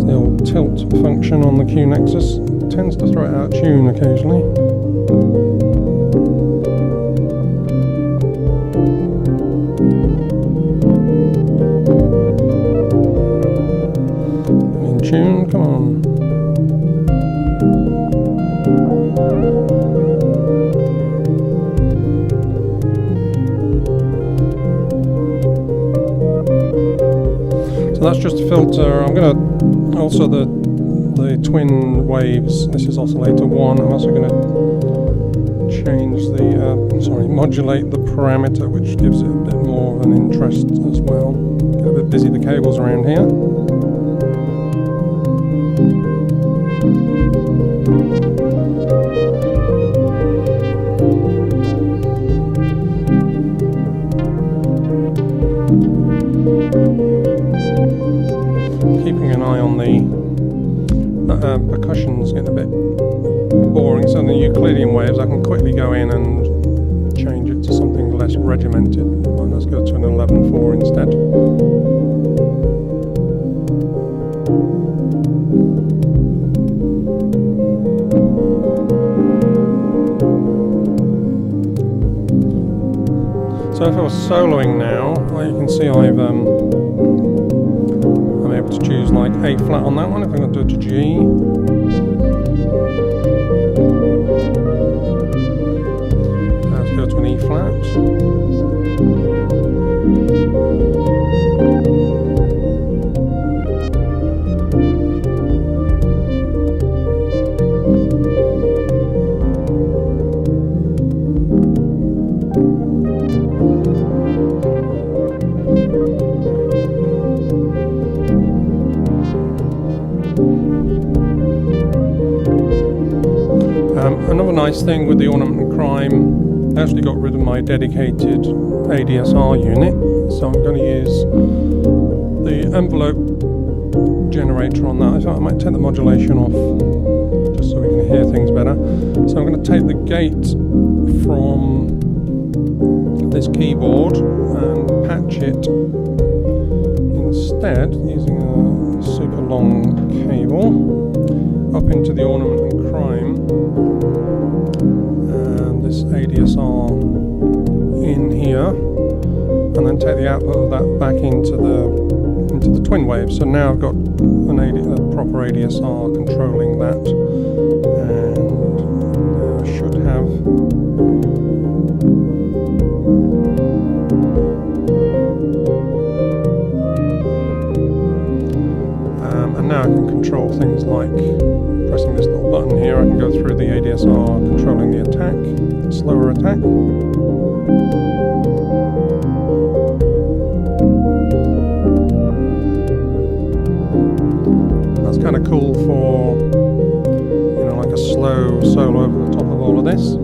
The old tilt function on the Q Nexus tends to throw it out of tune occasionally. Tune, come on. that's just a filter. I'm going to also the TwinWaves. This is oscillator 1. I'm also going to change the modulate the parameter, which gives it a bit more of an interest as well. Get a bit busy the cables around here. Keeping an eye on the percussion's getting a bit boring, so in the Euclidean waves I can quickly go in and change it to something less regimented. Well, let's go to an 11-4 instead. So if I was soloing now, like you can see I'm able to choose like A flat on that one if I'm going to do it to G. Let's go to an E flat. Another nice thing with the Ornament Crime, I actually got rid of my dedicated ADSR unit, so I'm going to use the envelope generator on that. I thought I might take the modulation off just so we can hear things better. So I'm going to take the gate from this keyboard and patch it instead using a super long cable up into the Ornament Crime. This ADSR in here, and then take the output of that back into the TwinWaves. So now I've got a proper ADSR controlling that, and I should have and now I can control things like pressing this little button here. I can go through the ADSR controlling the attack, slower attack. That's kind of cool for, you know, like a slow solo over the top of all of this.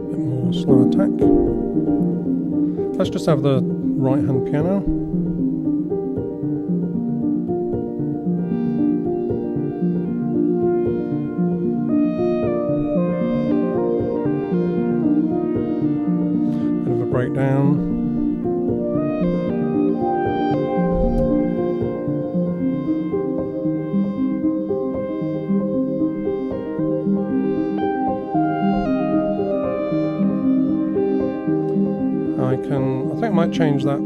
Bit more slow attack. Let's just have the right hand piano. Bit of a breakdown. I think I might change that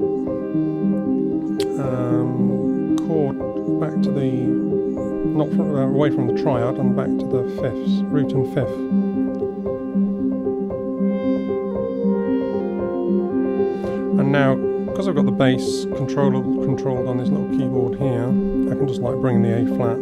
chord back to the, not from, away from the triad and back to the fifths, root and fifth. And now, because I've got the bass controlled on this little keyboard here, I can just like bring the A flat.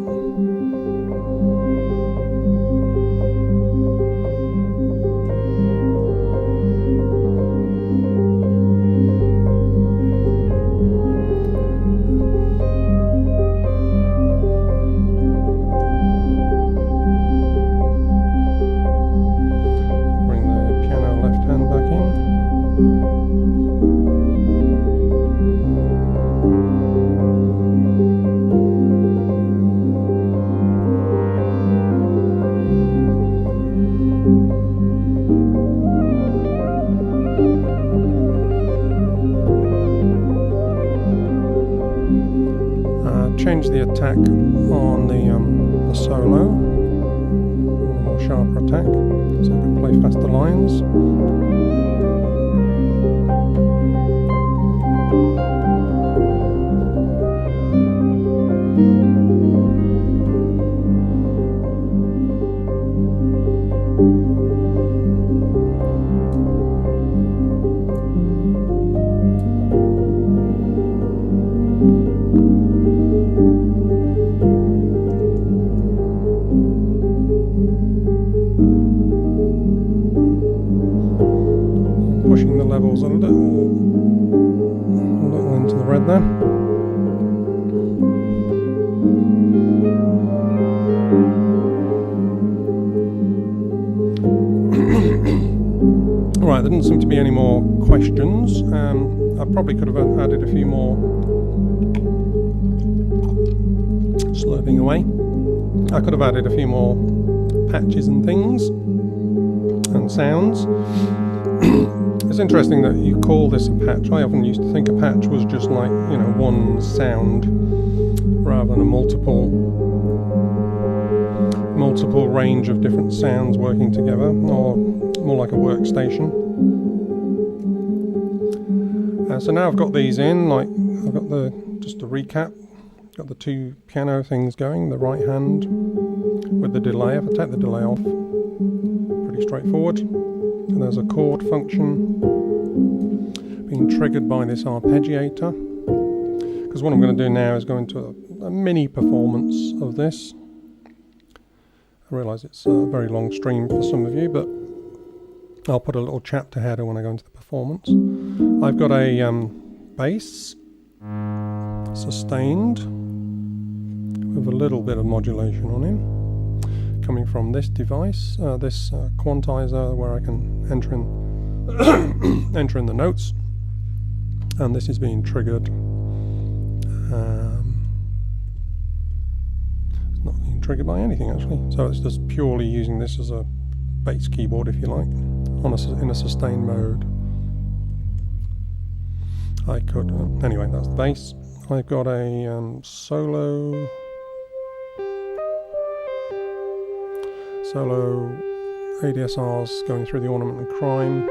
Change the attack on the solo, a more sharper attack, so I can play faster lines. vocals a little into the red there. Right, there didn't seem to be any more questions. I probably could have added a few more. Slurping away. I could have added a few more patches and things and sounds. It's interesting that you call this a patch. I often used to think a patch was just like, you know, one sound rather than a multiple range of different sounds working together, or more like a workstation. So now I've got these in, like I've got just a recap, got the two piano things going, the right hand with the delay. If I take the delay off, pretty straightforward. And there's a chord function being triggered by this arpeggiator. Because what I'm going to do now is go into a mini performance of this. I realise it's a very long stream for some of you, but I'll put a little chapter header when I go into the performance. I've got a bass, sustained, with a little bit of modulation on him, coming from this device, this Quantizer, where I can enter in, enter in the notes, and this is being triggered. It's not being triggered by anything actually, so it's just purely using this as a bass keyboard, if you like, in a sustained mode. I could, anyway, that's the bass. I've got a solo ADSRs going through the Ornament Crime.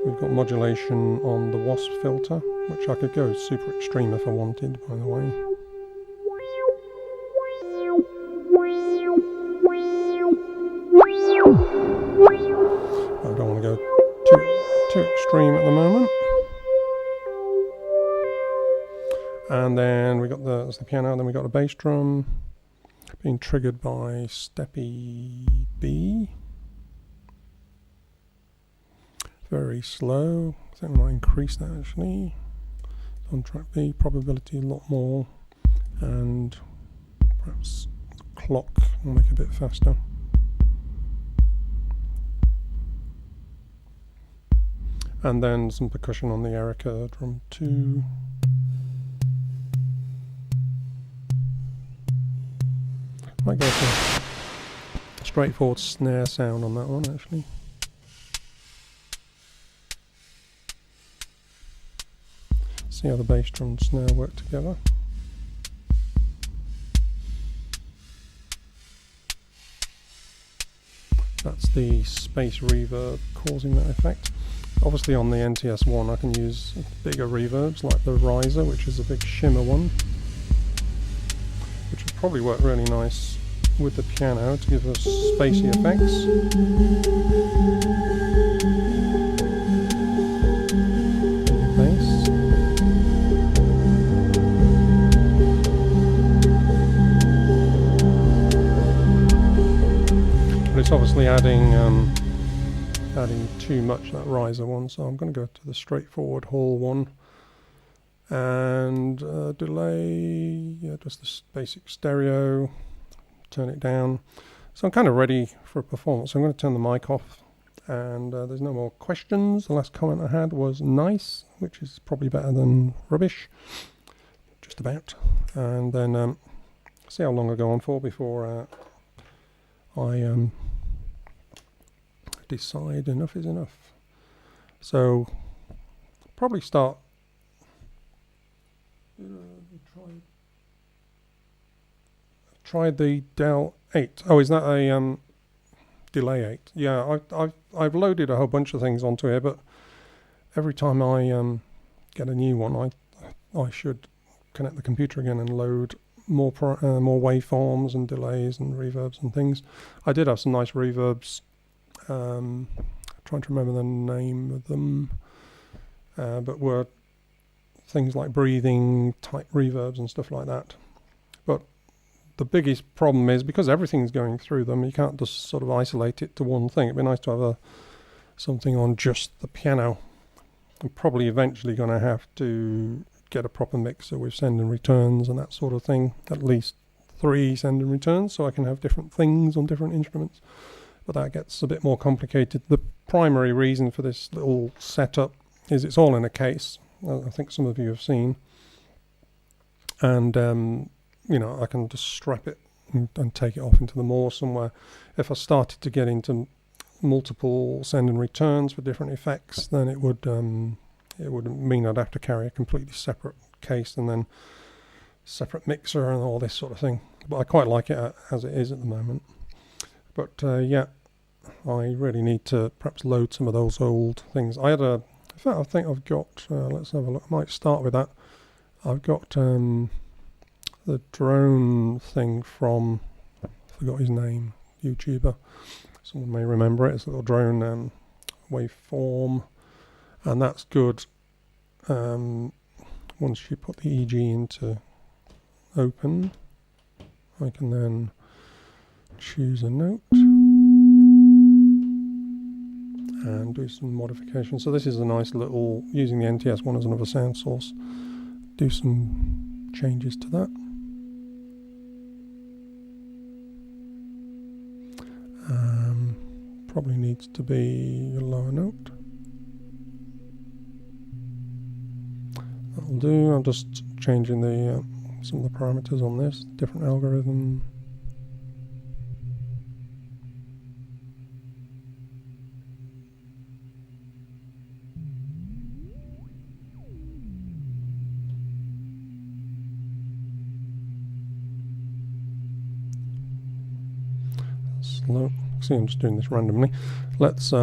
We've got modulation on the Wasp filter, which I could go super extreme if I wanted, by the way. I don't want to go too extreme at the moment. And then we got that's the piano, and then we got a bass drum being triggered by Steppy B. Very slow. I think I might increase that actually. On track B, probability a lot more, and perhaps the clock will make it a bit faster. And then some percussion on the Erica drum 2. Might go for a straightforward snare sound on that one actually. See how the bass drum and snare work together. That's the space reverb causing that effect. Obviously on the NTS1 I can use bigger reverbs like the riser, which is a big shimmer one, which would probably work really nice with the piano to give us spacey effects. Bass. But it's obviously adding too much, that riser one, so I'm going to go to the straightforward Hall one. And delay, yeah, just this basic stereo, turn it down. So I'm kind of ready for a performance. So I'm going to turn the mic off, and there's no more questions. The last comment I had was nice, which is probably better than rubbish, just about. And then see how long I go on for before I decide enough is enough. So probably start. Tried the Del 8. Oh, is that a delay 8? Yeah, I've loaded a whole bunch of things onto here, but every time I get a new one, I should connect the computer again and load more waveforms and delays and reverbs and things. I did have some nice reverbs. Trying to remember the name of them, but were things like breathing type reverbs and stuff like that. But the biggest problem is because everything's going through them, you can't just sort of isolate it to one thing. It'd be nice to have something on just the piano. I'm probably eventually going to have to get a proper mixer with send and returns and that sort of thing, at least 3 send and returns, so I can have different things on different instruments. But that gets a bit more complicated. The primary reason for this little setup is it's all in a case, I think some of you have seen, and you know, I can just strap it and take it off into the Moor somewhere. If I started to get into multiple send and returns for different effects, then it would mean I'd have to carry a completely separate case and then separate mixer and all this sort of thing. But I quite like it as it is at the moment. But yeah, I really need to perhaps load some of those old things. In fact, I think I've got, let's have a look, I might start with that. I've got the drone thing from, I forgot his name, YouTuber. Someone may remember it. It's a little drone waveform, and that's good. Once you put the EG into open, I can then choose a note and do some modifications. So this is a nice little, using the NTS1 as another sound source, do some changes to that. Probably needs to be a lower note. That'll do. I'm just changing the some of the parameters on this, different algorithm. Slow. See, I'm just doing this randomly. Let's we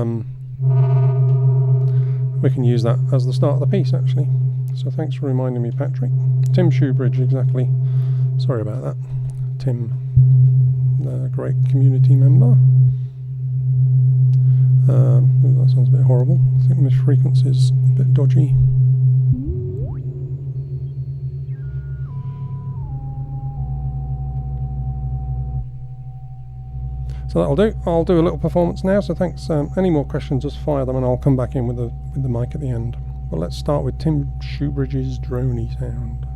can use that as the start of the piece actually. So thanks for reminding me, Patrick. Tim Shoebridge, exactly. Sorry about that. Tim, the great community member. Ooh, that sounds a bit horrible. I think this frequency is a bit dodgy. So that'll do. I'll do a little performance now, so thanks. Any more questions, just fire them and I'll come back in with the mic at the end. But let's start with Tim Shoebridge's droney sound.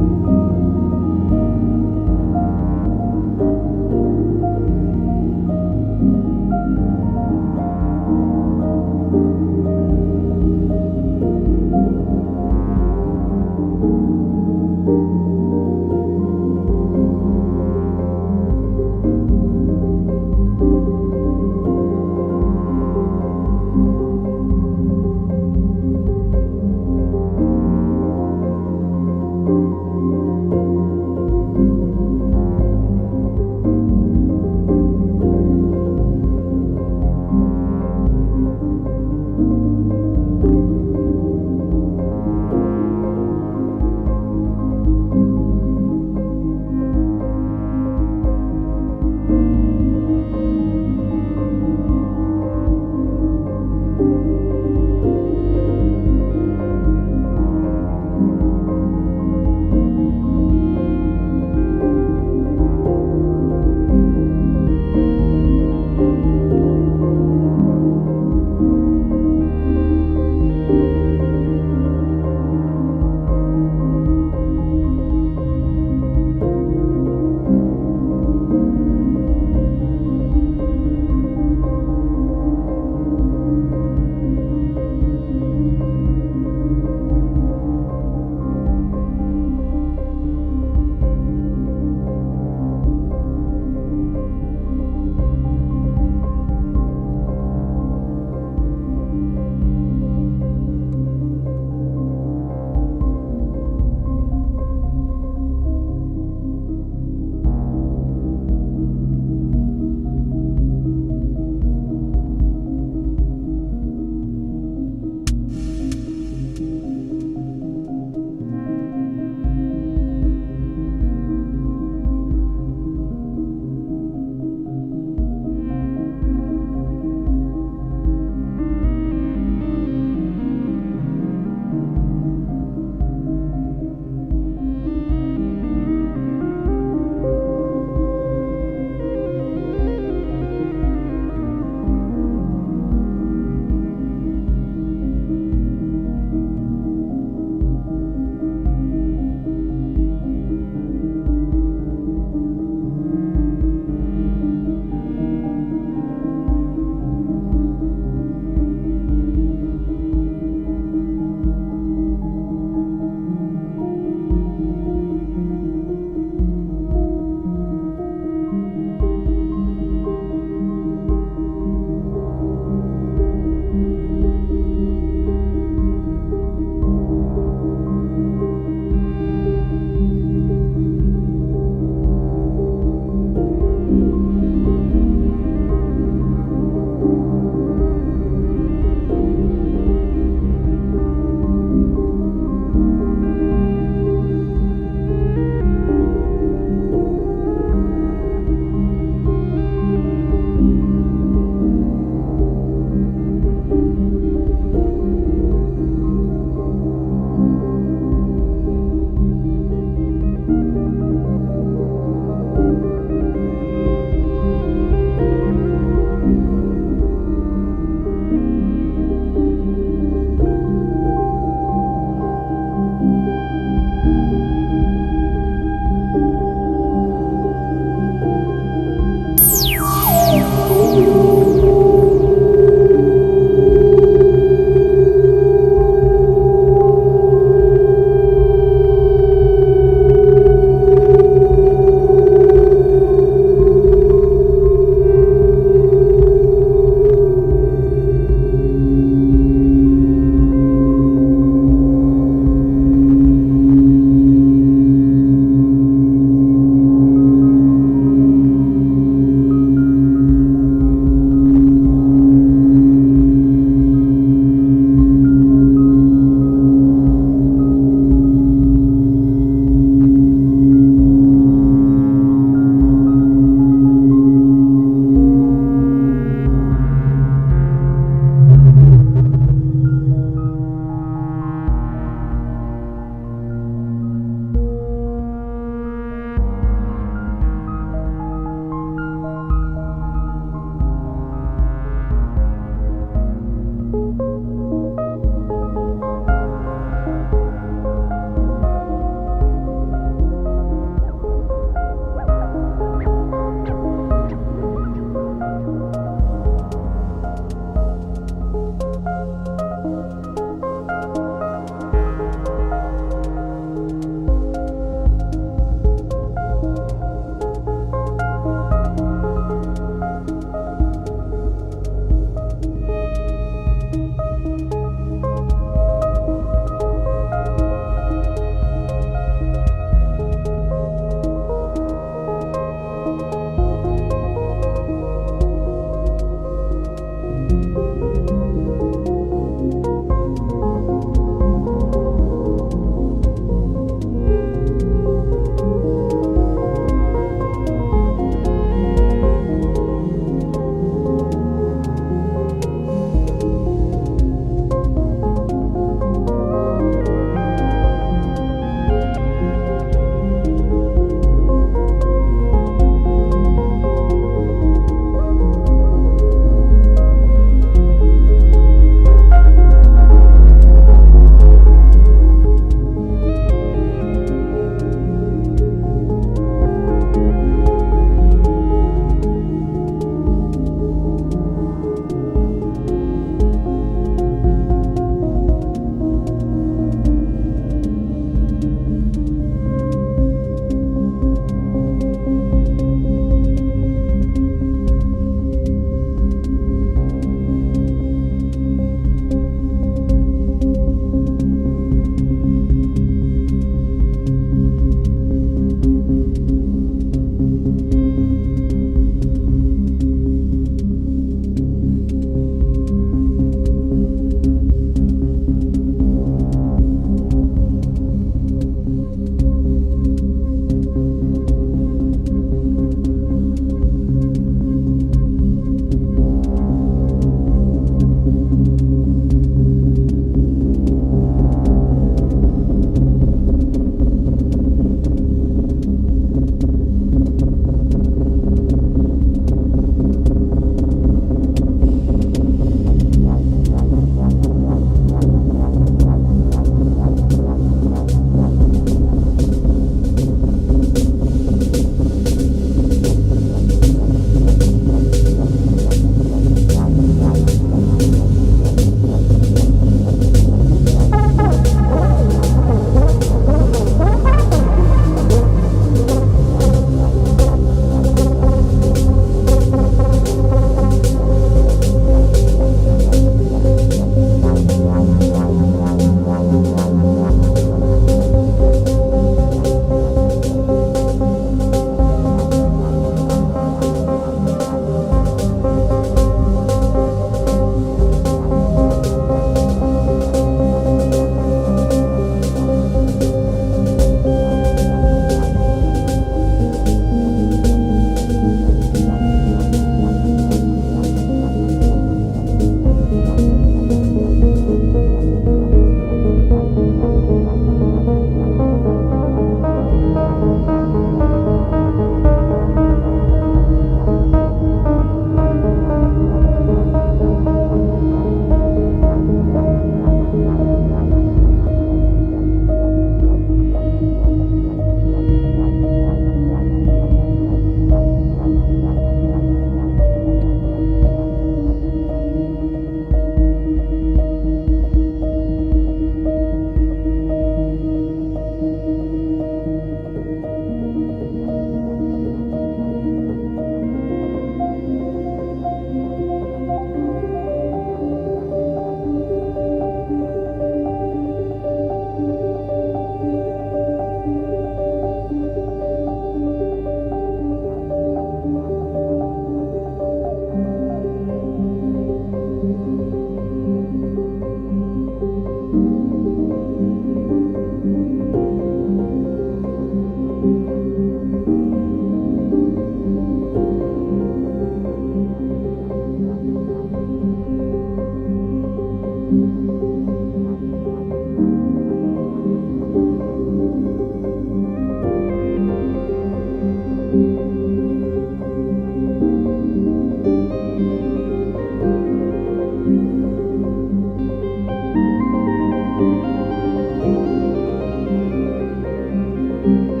you.